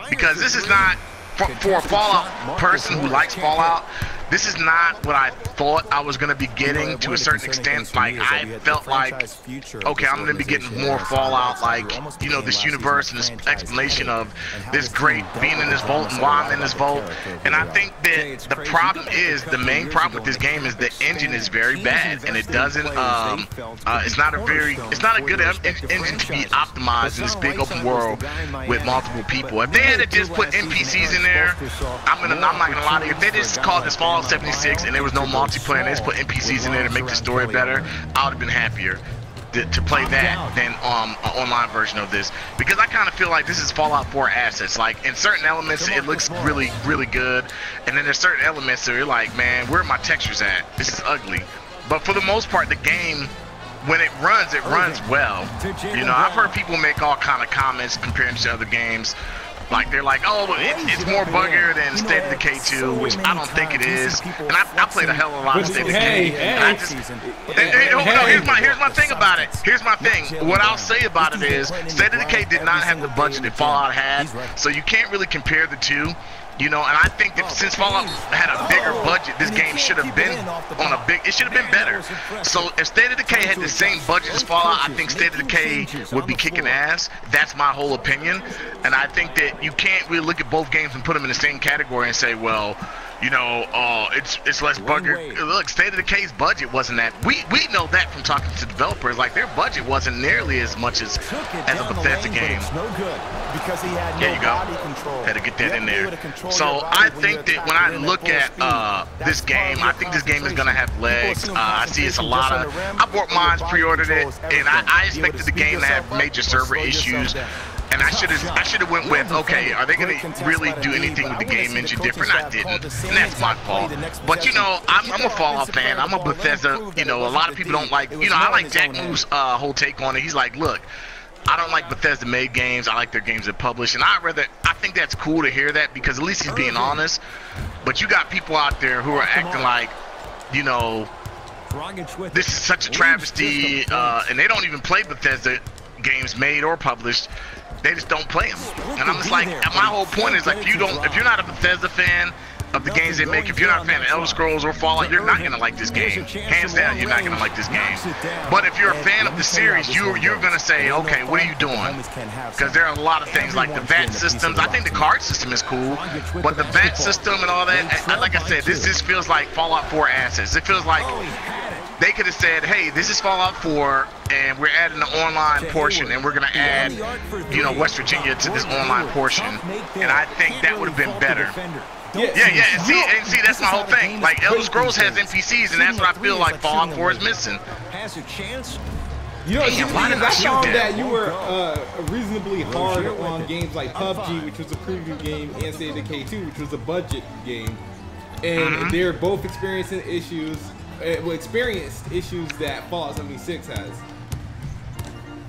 because this is not for a Fallout person who likes Fallout. This is not what I thought I was going to be getting to a certain extent. Like, I felt like, okay, I'm going to be getting more Fallout, like, you know, this universe and this explanation of this great being in this vault and why I'm in this vault. And I think that the problem is, the main problem with this game is the engine is very bad, and it doesn't, it's not a good engine to be optimized in this big open world with multiple people. If they had to just put NPCs in there, I'm not gonna lie to you, if they just called this Fallout 76 and there was no multiplayer and they just put NPCs in there to make the story better, I would have been happier to play that than an online version of this, because I kind of feel like this is Fallout 4 assets. Like, in certain elements it looks really, really good, and then there's certain elements that you're like, man, where are my textures at? This is ugly. But for the most part, the game, when it runs well. You know, I've heard people make all kind of comments comparing to other games. Like, they're like, oh, it's more buggier than State of Decay 2, which I don't think it is. And I played a hell of a lot of State of Decay. Here's my thing about it. Here's my thing. What I'll say about it is, State of Decay did not have the budget that Fallout had, so you can't really compare the two. You know, and I think that since Fallout had a bigger budget, this game should have been it should have been better. So if State of Decay had the same budget as Fallout, I think State of Decay would be kicking ass. That's my whole opinion. And I think that you can't really look at both games and put them in the same category and say, well, you know, it's less bugger. Look, State of Decay's budget wasn't that. We know that from talking to developers. Like, their budget wasn't nearly as much as a Bethesda game. There you go. Had to get that in there. So I think that when I look at this game, I think this game is gonna have legs. I see it's a lot of. I bought mine, pre-ordered it, and I expected the game to have major server issues. And I should have went with, okay, are they going to really do anything with the game engine different? I didn't, and that's my fault. But, you know, I'm a Fallout fan. I'm a Bethesda. You know, a lot of people don't like, you know, I like Jack Moo's whole take on it. He's like, look, I don't like Bethesda-made games. I like their games that publish. And I think that's cool to hear that, because at least he's being honest. But you got people out there who are acting like, you know, this is such a travesty, and they don't even play Bethesda games made or published. They just don't play them. And I'm just like, my whole point is, like, if you're not a Bethesda fan of the games they make, if you're not a fan of Elder Scrolls or Fallout, you're not gonna like this game. Hands down, you're not gonna like this game. But if you're a fan of the series, you're gonna say, okay, what are you doing? Because there are a lot of things, like the VAT systems. I think the card system is cool, but the VAT system and all that, like I said, this just feels like Fallout 4 assets. It feels like they could have said, hey, this is Fallout 4, and we're adding the online portion, and we're going to add, you know, West Virginia to this online portion. And I think that would have been better. Yeah, and see, that's my whole thing. Like, Elder Scrolls has NPCs, and that's what I feel like Fallout 4 is missing. You know, why did I found that you were reasonably hard on games like PUBG, which was a preview game, and State of Decay 2, which was a budget game, and they're both experiencing issues. Experienced issues that Fallout 76 has.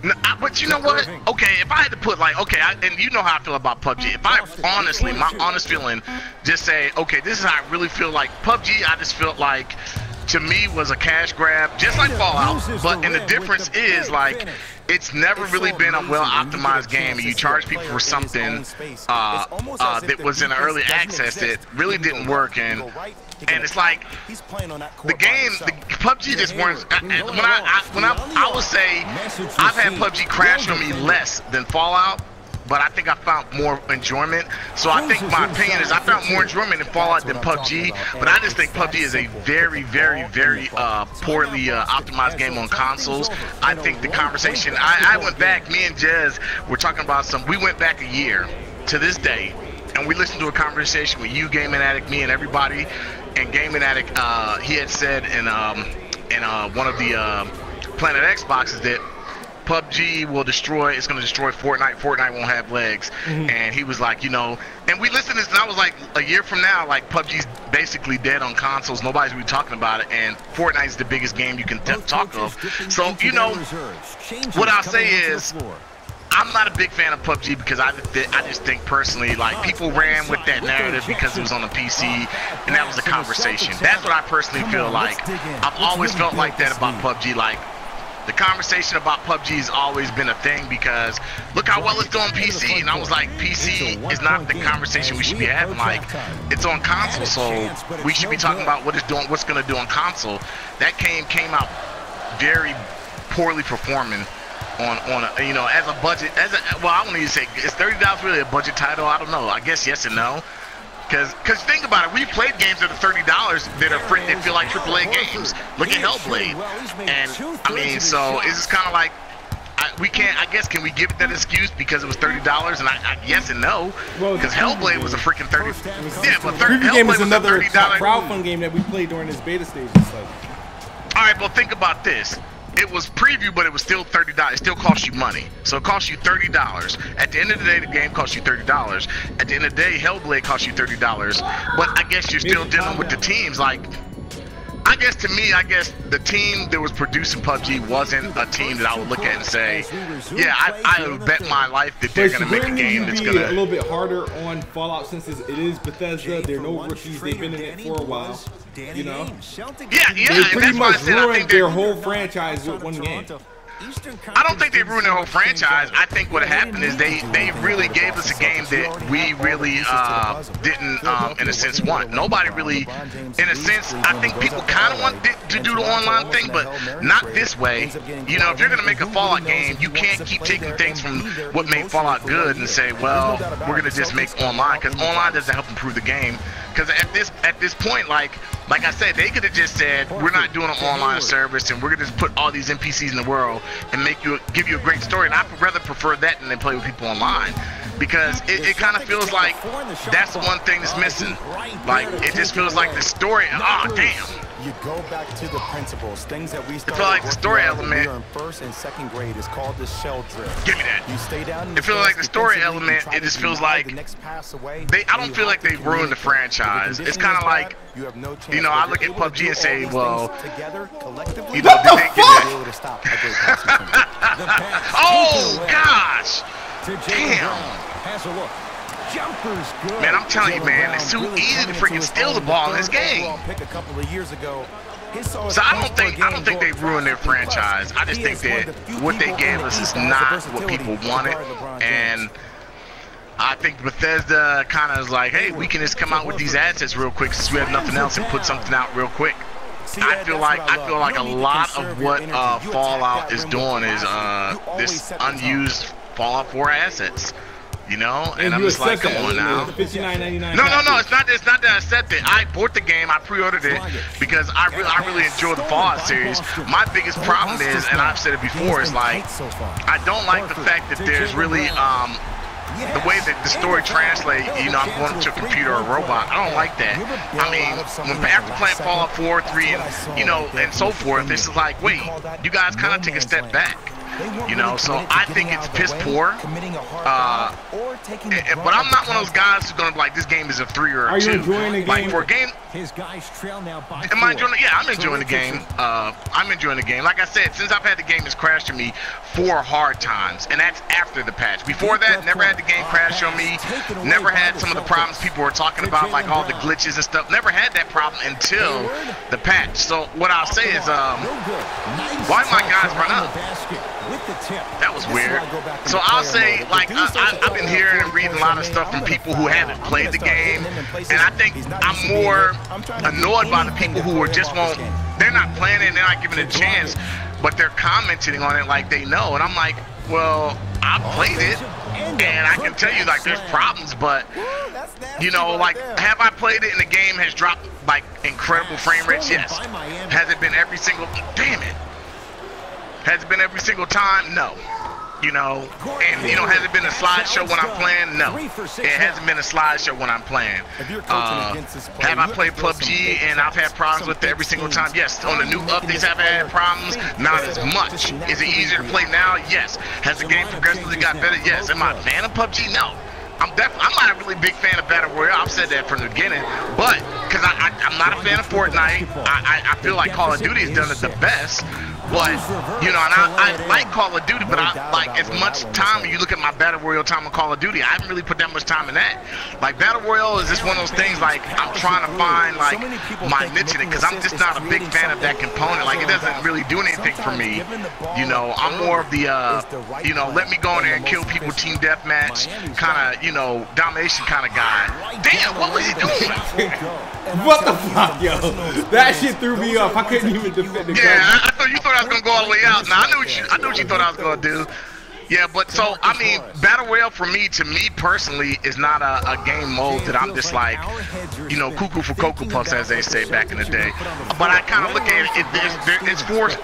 No, but you know what? Okay, if I had to put like, okay, and you know how I feel about PUBG. If I honestly, my honest feeling, just say, okay, this is how I really feel like PUBG. I just felt like, to me, was a cash grab, just like Fallout. But and the difference is like, it's never really been a well-optimized game, and you charge people for something that was in early access that really didn't work, and it's like the game, the PUBG just weren't. I would say I've had PUBG crash on me less than Fallout, but I think I found more enjoyment. So I think my opinion is I found more enjoyment in Fallout than PUBG, but I just think PUBG is a very, very, very poorly optimized game on consoles. I think the conversation, I went back, me and Jez were talking about we went back a year to this day, and we listened to a conversation with you, Gaming Addict, me, and everybody. And Gaming Addict, he had said in one of the Planet Xboxes that PUBG will destroy, it's going to destroy Fortnite. Fortnite won't have legs. And he was like, you know, and we listened to this, and I was like, a year from now, like, PUBG's basically dead on consoles. Nobody's really talking about it, and Fortnite's the biggest game you can talk of. So, you know, what I'll say is, I'm not a big fan of PUBG because I just think personally, like, people ran with that narrative because it was on the PC, and that was a conversation. That's what I personally feel like. I've always felt like that about PUBG. Like, the conversation about PUBG has always been a thing because look how well it's doing on PC. And I was like, PC is not the conversation we should be having. Like, it's on console, so we should be talking about what it's doing, what's going to do on console. That came out very poorly performing on a, you know, as a budget, well, I wouldn't even say, is $30 really a budget title? I don't know. I guess yes and no. Because think about it, we've played games that are $30 that are free, that feel like AAA games. Look at Hellblade. And I mean, so it's just kind of like, we can't, I guess, can we give it that excuse because it was $30? And I yes and no, because Hellblade was a freaking 30. Yeah, but Preview game was another crowdfund game that we played during this beta stage and stuff. All right, well, think about this. It was preview, but it was still $30. It still cost you money. So it cost you $30. At the end of the day, the game cost you $30. At the end of the day, Hellblade cost you $30. But I guess you're still dealing with the teams. Like, I guess to me, the team that was producing PUBG wasn't a team that I would look at and say, yeah, I would bet my life that they're going to make a game that's going to... a little bit harder on Fallout since it is Bethesda. They're no rookies. They've been in it for a while. You know? Yeah, they pretty much ruined their whole franchise with one game. I don't think they ruined their whole franchise. I think what happened is they really gave us a game that we really didn't, in a sense, want. Nobody really, in a sense, I think people kind of want to do the online thing, but not this way. You know, if you're going to make a Fallout game, you can't keep taking things from what made Fallout good and say, well, we're going to just make online, because online doesn't help improve the game. Because at this point, like I said, they could have just said, we're not doing an online service, and we're going to just put all these NPCs in the world and give you a great story. And I would rather prefer that than play with people online, because it kind of feels like that's the one thing that's missing. Like, it just feels like the story. Oh, damn. You go back to the principles, things that we started like the story element in first and second grade is called the shell drift. Give me that. You stay down. It feels like the story element. It just feels like I don't feel like they ruined the franchise. It's kind of like, you know, I look at PUBG and say, well, you know, did they get that? Oh gosh, damn. Man, I'm telling you, man, it's too easy to freaking steal the ball in this game. So I don't think they ruined their franchise. I just think that what they gave us is not what people wanted, and I think Bethesda kind of is like, hey, we can just come out with these assets real quick since we have nothing else and put something out real quick. I feel like a lot of what Fallout is doing is this unused Fallout 4 assets. You know, and I'm just like, come on now. No, it's not that I accept it. I bought the game, I pre-ordered it because I really enjoy the Fallout series. My biggest problem is, and I've said it before, is like, I don't like the fact that there's really the way that the story translates, you know, I'm going to a computer or a robot. I don't like that. I mean, when after playing Fallout 4, 3, and you know, and so forth, this is like, wait, you guys kind of take a step back. You know, so I think it's piss poor. But I'm not one of those guys who's gonna be like, this game is a 3 or a 2. Are you enjoying the game? Like for a game, His guys trail now by am I enjoying it? Yeah, I'm enjoying the game. I'm enjoying the game. Like I said, since I've had the game, it's crashed on me 4 hard times, and that's after the patch. Before that, never had the game crash on me. Never had some of the problems people were talking about, like all the glitches and stuff. Never had that problem until the patch. So what I'll say is, why my guys run up? That was weird. So I'll say, like, I've been hearing and reading a lot of stuff from people who haven't played the game, and I think I'm more annoyed by the people who are just won't, they're not playing it and they're not giving it a chance, but they're commenting on it like they know. And I'm like, well, I played it, and I can tell you, like, there's problems, but, you know, like, have I played it and the game has dropped, like, incredible frame rates? Yes. Has it been every single, damn it. Has it been every single time? No. You know, and, you know, has it been a slideshow when I'm playing? No. It hasn't been a slideshow when I'm playing. Have I played PUBG and I've had problems with it every single time? Yes. On the new updates, I've had problems. Not as much. Is it easier to play now? Yes. Has the game progressively got better? Yes. Am I a fan of PUBG? No. I'm not a really big fan of Battle Royale. I've said that from the beginning, but because I'm not a fan of Fortnite, I feel like Call of Duty has done it the best. But, you know, and I like Call of Duty, but I like as much time, when you look at my Battle Royale time on Call of Duty, I haven't really put that much time in that. Like, Battle Royale is just one of those things, like, I'm trying to find, like, my niche in it, because I'm just not a big fan of that component. Like, it doesn't really do anything for me. You know, I'm more of the, you know, let me go in there and kill people, team deathmatch, kind of, you know, domination kind of guy. Damn, what was he doing? What the fuck, yo? That shit threw me off. I couldn't even defend the game. Yeah, I thought you thought I was gonna go all the way out. Now I knew what you thought I was gonna do. Yeah, but so, I mean, Battle Royale for me, to me personally, is not a game mode that I'm just like, you know, cuckoo for Cocoa Puffs, as they say back in the day. But I kind of look at it,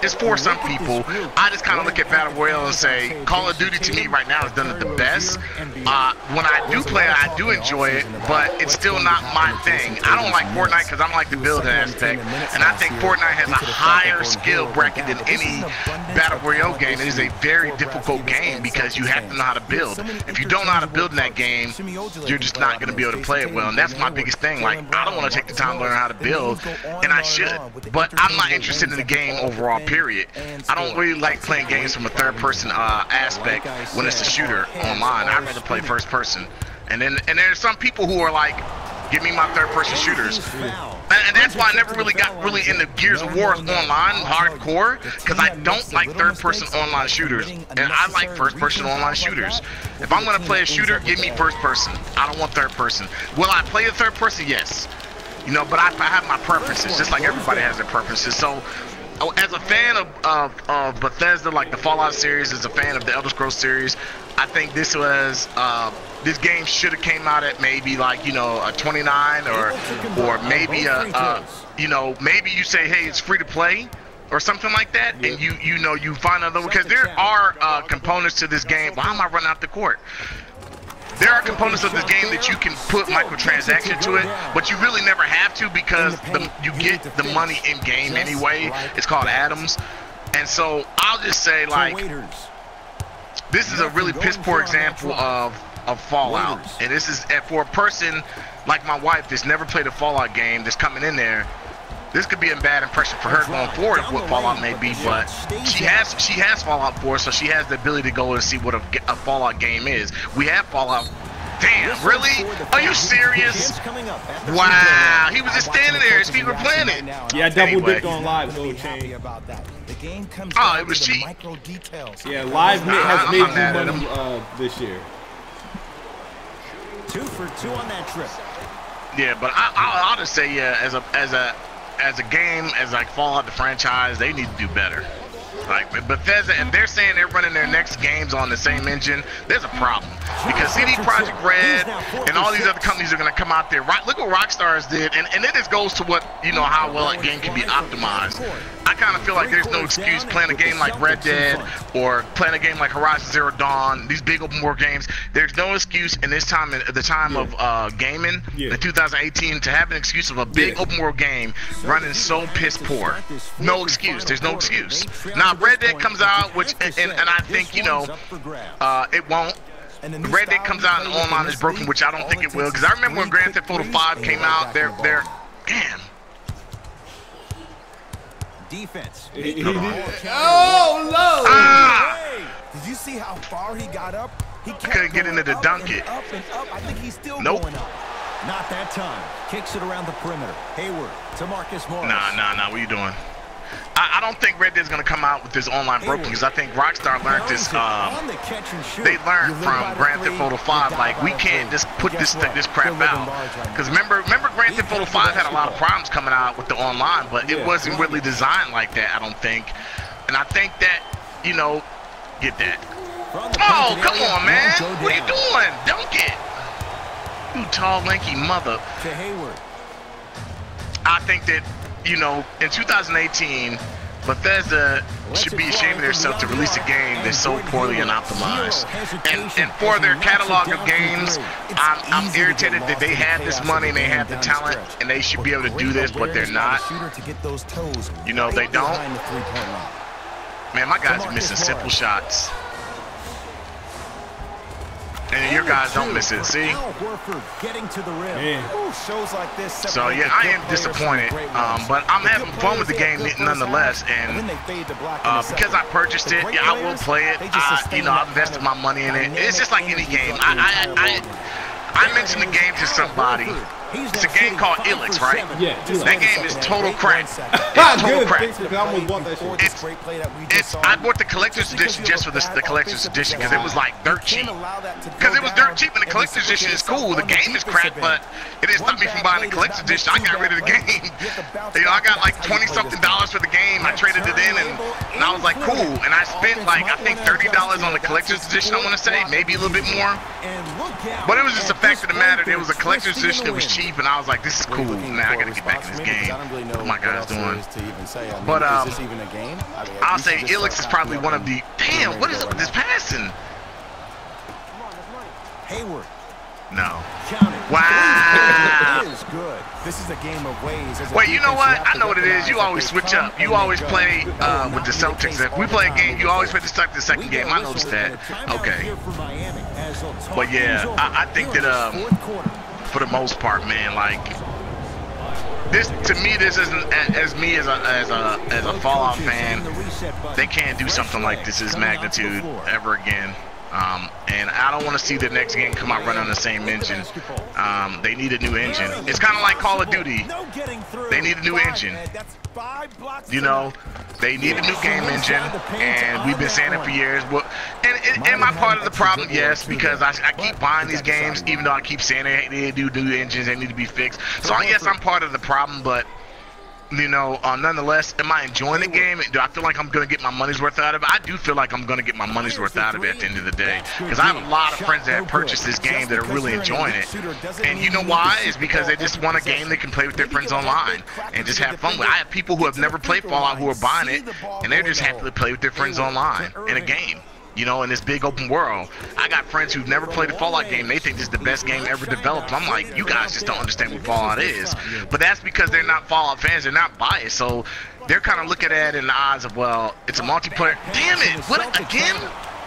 it's for some people. I just kind of look at Battle Royale and say, Call of Duty to me right now has done it the best. When I do play it, I do enjoy it, but it's still not my thing. I don't like Fortnite because I don't like the building aspect, and I think Fortnite has a higher skill bracket than any Battle Royale game. It is a very difficult game, because you have to know how to build. If you don't know how to build in that game, you're just not going to be able to play it well. And that's my biggest thing. Like, I don't want to take the time to learn how to build, and I should. But I'm not interested in the game overall, period. I don't really like playing games from a third-person aspect when it's a shooter online. I'd rather play first-person. And there's some people who are like, give me my third-person shooters. And that's why I never really got into Gears of War online hardcore, because I don't like third-person online shooters, and I like first-person online shooters. If I'm going to play a shooter, give me first-person. I don't want third-person. Will I play a third-person? Yes. You know, but I have my preferences, just like everybody has their preferences. So, as a fan of Bethesda, like the Fallout series, as a fan of the Elder Scrolls series, I think this was this game should have came out at maybe, like, you know, a 29 or maybe you know, maybe you say, hey, it's free to play or something like that, and you know, you find another, because there are components to this game. Why am I running out the court? There are components of this game that you can put microtransaction to it, but you really never have to, because you get the money in game anyway. It's called atoms. And so I'll just say, like, this is a really piss poor example of Fallout. And this is for a person like my wife that's never played a Fallout game that's coming in there. This could be a bad impression for her going forward of what Fallout may be, but she has Fallout 4, so she has the ability to go and see what a Fallout game is. We have Fallout. Damn, really? Are you serious? Wow, he was just standing there as people were playing it. Yeah, I double-dipped on live, Gold Chain. Oh, it was cheap. Yeah, live has made you money this year. 2 for 2 on that trip. Yeah, but I'll just say, yeah, as a game, as like Fallout the franchise, they need to do better. Like Bethesda, and they're saying they're running their next games on the same engine, there's a problem. because CD Projekt Red and all these other companies are going to come out there. Right, look what Rockstar's did, and then it goes to what, you know, how well a game can be optimized. I kind of feel like there's no excuse playing a game like Red Dead or playing a game like Horizon Zero Dawn, these big open world games. There's no excuse in this time, at the time of gaming in 2018, to have an excuse of a big open world game running so piss poor. No excuse. There's no excuse. Now Red Dead comes out, which and I think, you know, it won't. Red Dead comes out and online is broken, which I don't think it will, because I remember when Grand Theft Auto 5 came out, they're damn. Defense. Oh no! Ah! Did you see how far he got up? He couldn't get into the dunk it. Up and up. I think he's still nope. going up. Not that time. Kicks it around the perimeter. Hayward to Marcus Morris. Nah. What are you doing? I don't think Red Dead's gonna come out with this online broken, because I think Rockstar learned this. They learned from Grand Theft Auto 5, like, we can't just put this crap out. Because remember Grand Theft Auto 5 had a lot of problems coming out with the online, but it wasn't really designed like that, I don't think. And I think that, you know, get that. Oh, come on, man! What are you doing? Dunk it! You tall, lanky mother. To Hayward. I think that, you know, in 2018, Bethesda should be ashamed of themselves to release a game that's so poorly unoptimized. And for their catalog of games, I'm irritated that they have this money and they have the talent and they should be able to do this, but they're not. You know, they don't. Man, my guys are missing simple shots. And your guys don't miss it, see? So yeah, I am disappointed, but I'm having fun with the game nonetheless. And because I purchased it, yeah, I will play it. You know, I've invested my money in it. It's just like any game. I mentioned the game to somebody. It's a game called Addict, right? Yeah. That game is total crap. It's total crap. I bought the collector's edition just for the collector's edition, because it was like dirt cheap. Because it was dirt cheap, and the collector's edition is cool. The game is crap, but it didn't stop me from buying the collector's edition. I got rid of the game. You know, I got like $20-something for the game. I traded it in, and I was like, cool. And I spent like, I think $30 on the collector's edition, I want to say, maybe a little bit more. But it was just the fact of the matter, there was a collector's edition that was cheap, and I was like, this is cool. Now I gotta get back in this game. What my guys doing? But I'll say Addict is probably one of the. Damn, what is up with this passing? Hayward. No. Wow. This is a game of ways. Wait, you know what? I know what it is. You always switch up. You always play with the Celtics. If we play a game, you always play the second game. I noticed that. Okay. But yeah, I think that for the most part, man, like this, to me, this isn't as me as a Fallout fan. They can't do something like this magnitude ever again. And I don't want to see the next game come out running on the same engine. They need a new engine. It's kind of like Call of Duty. They need a new engine. You know, they need a new game engine, and we've been saying it for years. Well, and am I part of the problem? Yes, because I keep buying these games, even though I keep saying they do new engines, they need to be fixed. So yes, I'm part of the problem, but you know, nonetheless, am I enjoying the game? Do I feel like I'm going to get my money's worth out of it? I do feel like I'm going to get my money's worth out of it at the end of the day. Because I have a lot of friends that have purchased this game that are really enjoying it. And you know why? It's because they just want a game they can play with their friends online and just have fun with. I have people who have never played Fallout who are buying it, and they're just happy to play with their friends online in a game. You know, in this big open world. I got friends who've never played a Fallout game. They think this is the best game ever developed. I'm like, you guys just don't understand what Fallout is. But that's because they're not Fallout fans. They're not biased. So they're kind of looking at it in the eyes of, well, it's a multiplayer. Damn it! What, again?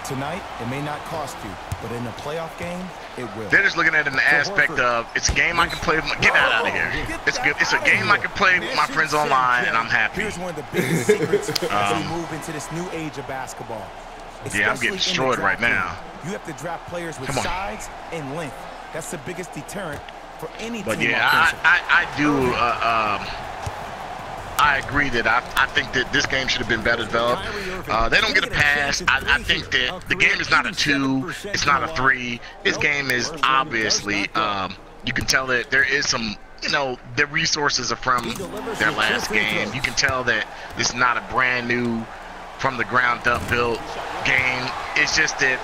Tonight, it may not cost you, but in a playoff game, it will. They're just looking at it in the aspect of, it's a game I can play with my, get that out of here. It's good. It's a game I can play with my friends online, and I'm happy. Here's one of the biggest secrets as we move into this new age of basketball. Yeah, I'm getting destroyed right now. You have to draft players with size and length. That's the biggest deterrent for any team. But yeah, I agree that I think that this game should have been better developed. They don't get a pass. I think that the game is not a 2. It's not a 3. This game is obviously, you can tell that there is some, you know, the resources are from their last game. You can tell that it's not a brand new, from the ground up built game. It's just that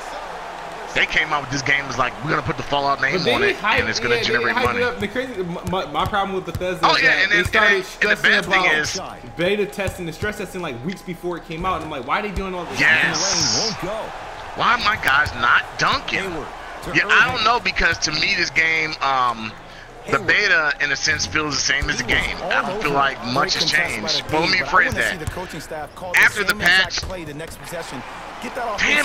They came out with this game was like, we're gonna put the Fallout name on it, and it's gonna generate money. The crazy, my problem with Bethesda is that they started stressing about beta testing and stress testing like weeks before it came out, and I'm like, why are they doing all this? Yes. Why are my guys not dunking? Yeah, I don't know, because to me this game, the beta in a sense feels the same as the game. I don't feel like much has changed. But let me rephrase that. After the patch, damn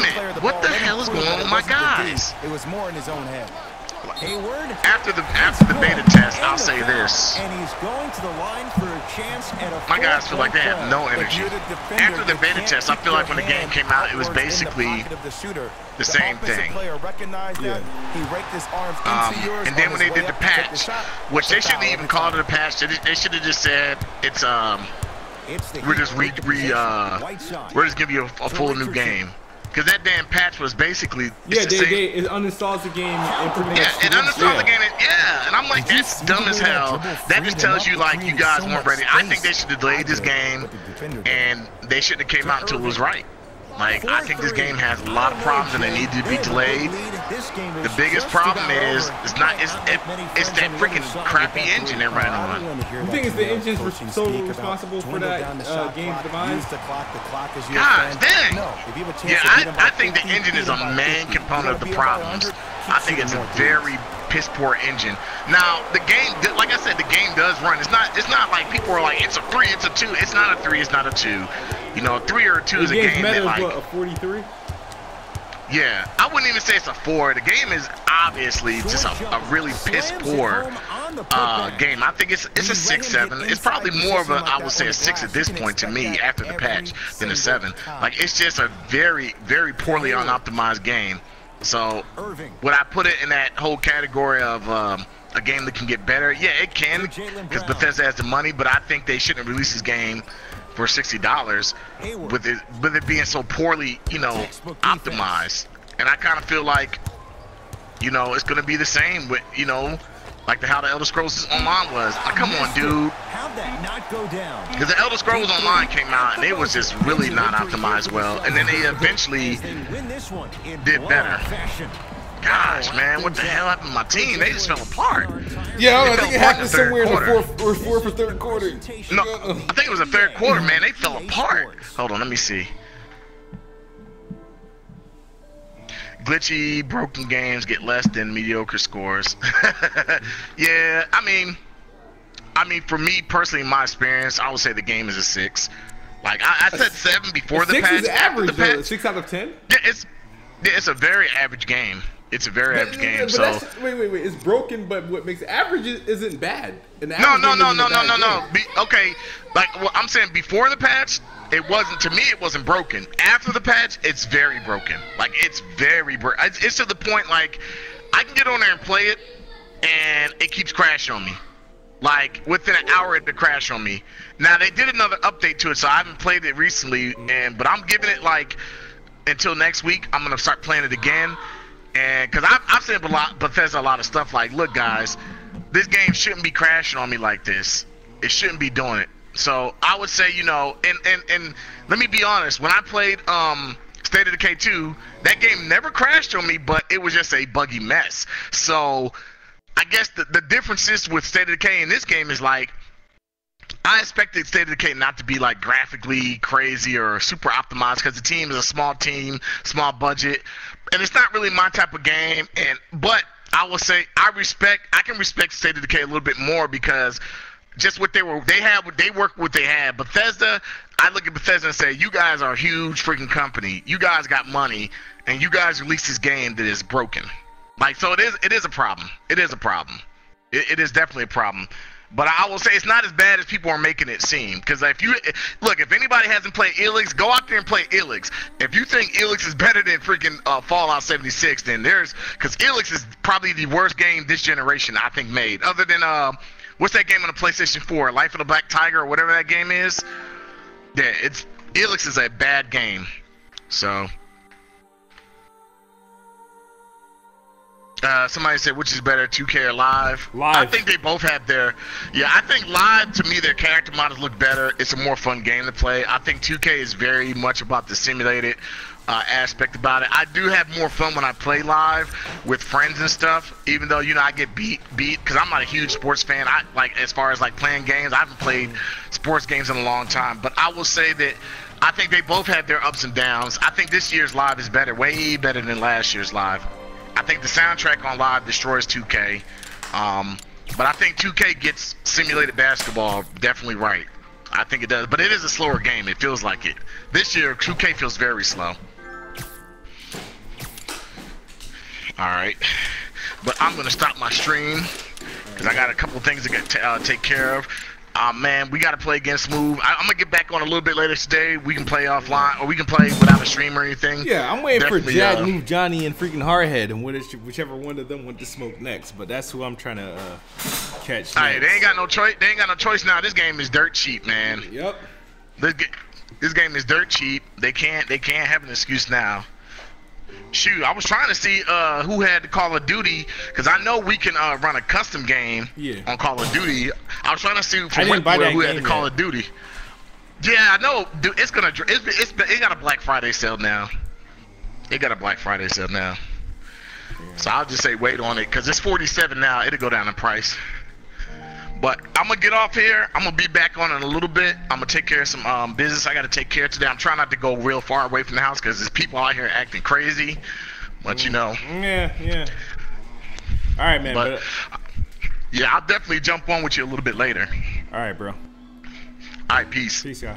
it, what the hell is going on with my guys? It was more in his own head. After the beta test, I'll say this. My guys feel like they have no energy. After the beta test, I feel like when the game came out, it was basically the same thing. And then when they did the patch, which they shouldn't even call it a patch, they should have just said it's we're just giving you a full new game. Because that damn patch was basically it uninstalls the game. It uninstalls the game. And I'm like, that's dumb as hell. That just tells you like you guys weren't ready. I think they should have delayed this game, and they shouldn't have came out until it was right. Like, I think this game has a lot of problems and they need to be delayed. The biggest problem is it's that freaking crappy engine they're running on. You think it's the engines solely responsible for that game's demise? God dang! Yeah, I think the engine is a main component of the problems. I think it's a very piss poor engine. Now the game, like I said, the game does run. It's not like people are like it's a 3, it's a 2. It's not a 3, it's not a 2. You know, a 3 or a 2 is a game that like what, a 43. Yeah, I wouldn't even say it's a 4. The game is obviously just a really piss poor game. I think it's a 6, 7. It's probably more of a, I would say, a 6 at this point to me after the patch than a 7. Like, it's just a very, very poorly unoptimized game. So would I put it in that whole category of a game that can get better? Yeah, it can, because Bethesda has the money, but I think they shouldn't release this game for $60 with it being so poorly, you know, optimized. And I kind of feel like, you know, it's gonna be the same with, you know, like how the Elder Scrolls Online was. Like, come on, dude. Because the Elder Scrolls Online came out and it was just really not optimized well, and then they eventually did better. Gosh, man, what the hell happened to my team? They just fell apart. Yeah, I think it happened somewhere in the fourth or third quarter. No, I think it was the third quarter, man. They fell apart. Hold on, let me see. Glitchy, broken games get less than mediocre scores. Yeah, I mean, for me personally, in my experience, I would say the game is a 6. Like I said 7 before the patch. 6 is average, though. 6 out of 10. Yeah, it's a very average game. It's a very average game. But so wait. It's broken, but what makes average isn't bad. No. Okay, like well, I'm saying before the patch, it wasn't. To me, it wasn't broken. After the patch, it's very broken. Like it's very broken. It's to the point like I can get on there and play it, and it keeps crashing on me. Like within an hour, it crashed on me. Now they did another update to it, so I haven't played it recently, but I'm giving it like until next week. I'm gonna start playing it again. And because I've said Bethesda a lot of stuff like, look guys, this game shouldn't be crashing on me like this. It shouldn't be doing it. So I would say, you know, and let me be honest, when I played State of Decay 2, that game never crashed on me, but it was just a buggy mess. So I guess the differences with State of Decay in this game is like, I expected State of Decay not to be like graphically crazy or super optimized because the team is a small team, small budget, and it's not really my type of game. But I will say I can respect State of Decay a little bit more because just what they work with what they had. Bethesda, I look at Bethesda and say, you guys are a huge freaking company. You guys got money, and you guys released this game that is broken. Like, so it is a problem. It is a problem. It is definitely a problem. But I will say it's not as bad as people are making it seem. Because if anybody hasn't played Elix, go out there and play Elix. If you think Elix is better than freaking Fallout 76, then because Elix is probably the worst game this generation I think made. Other than what's that game on the PlayStation 4? Life of the Black Tiger or whatever that game is. Yeah, Elix is a bad game. So. Somebody said, which is better, 2K or Live? Live. I think they both have their... Yeah, I think Live, to me, their character models look better. It's a more fun game to play. I think 2K is very much about the simulated aspect about it. I do have more fun when I play live with friends and stuff, even though, you know, I get beat because I'm not a huge sports fan. I like, as far as like playing games, I haven't played sports games in a long time, but I will say that I think they both have their ups and downs. I think this year's live is better, way better than last year's live. I think the soundtrack on live destroys 2K, but I think 2K gets simulated basketball definitely right. I think it does, but it is a slower game. It feels like it. This year, 2K feels very slow. All right, but I'm gonna stop my stream because I got a couple things to get take care of. Man, we got to play against KidSmoove. I'm gonna get back on a little bit later today. We can play offline, or we can play without a stream or anything. Yeah, I'm waiting for Jad, Move, Johnny, and freaking Hardhead, and whichever one of them want to smoke next. But that's who I'm trying to catch. All right, they ain't got no choice. They ain't got no choice now. This game is dirt cheap, man. Yep. This game is dirt cheap. They can't have an excuse now. Shoot, I was trying to see who had Call of Duty, because I know we can run a custom game on Call of Duty. I was trying to see who had the Call of Duty. Yeah, I know. Dude, it got a Black Friday sale now. It got a Black Friday sale now. So I'll just say wait on it, because it's $47 now. It'll go down in price. But I'm going to get off here. I'm going to be back on in a little bit. I'm going to take care of some business I got to take care of today. I'm trying not to go real far away from the house because there's people out here acting crazy. But, you know. Yeah. All right, man. But, yeah, I'll definitely jump on with you a little bit later. All right, bro. All right, peace. Peace, y'all.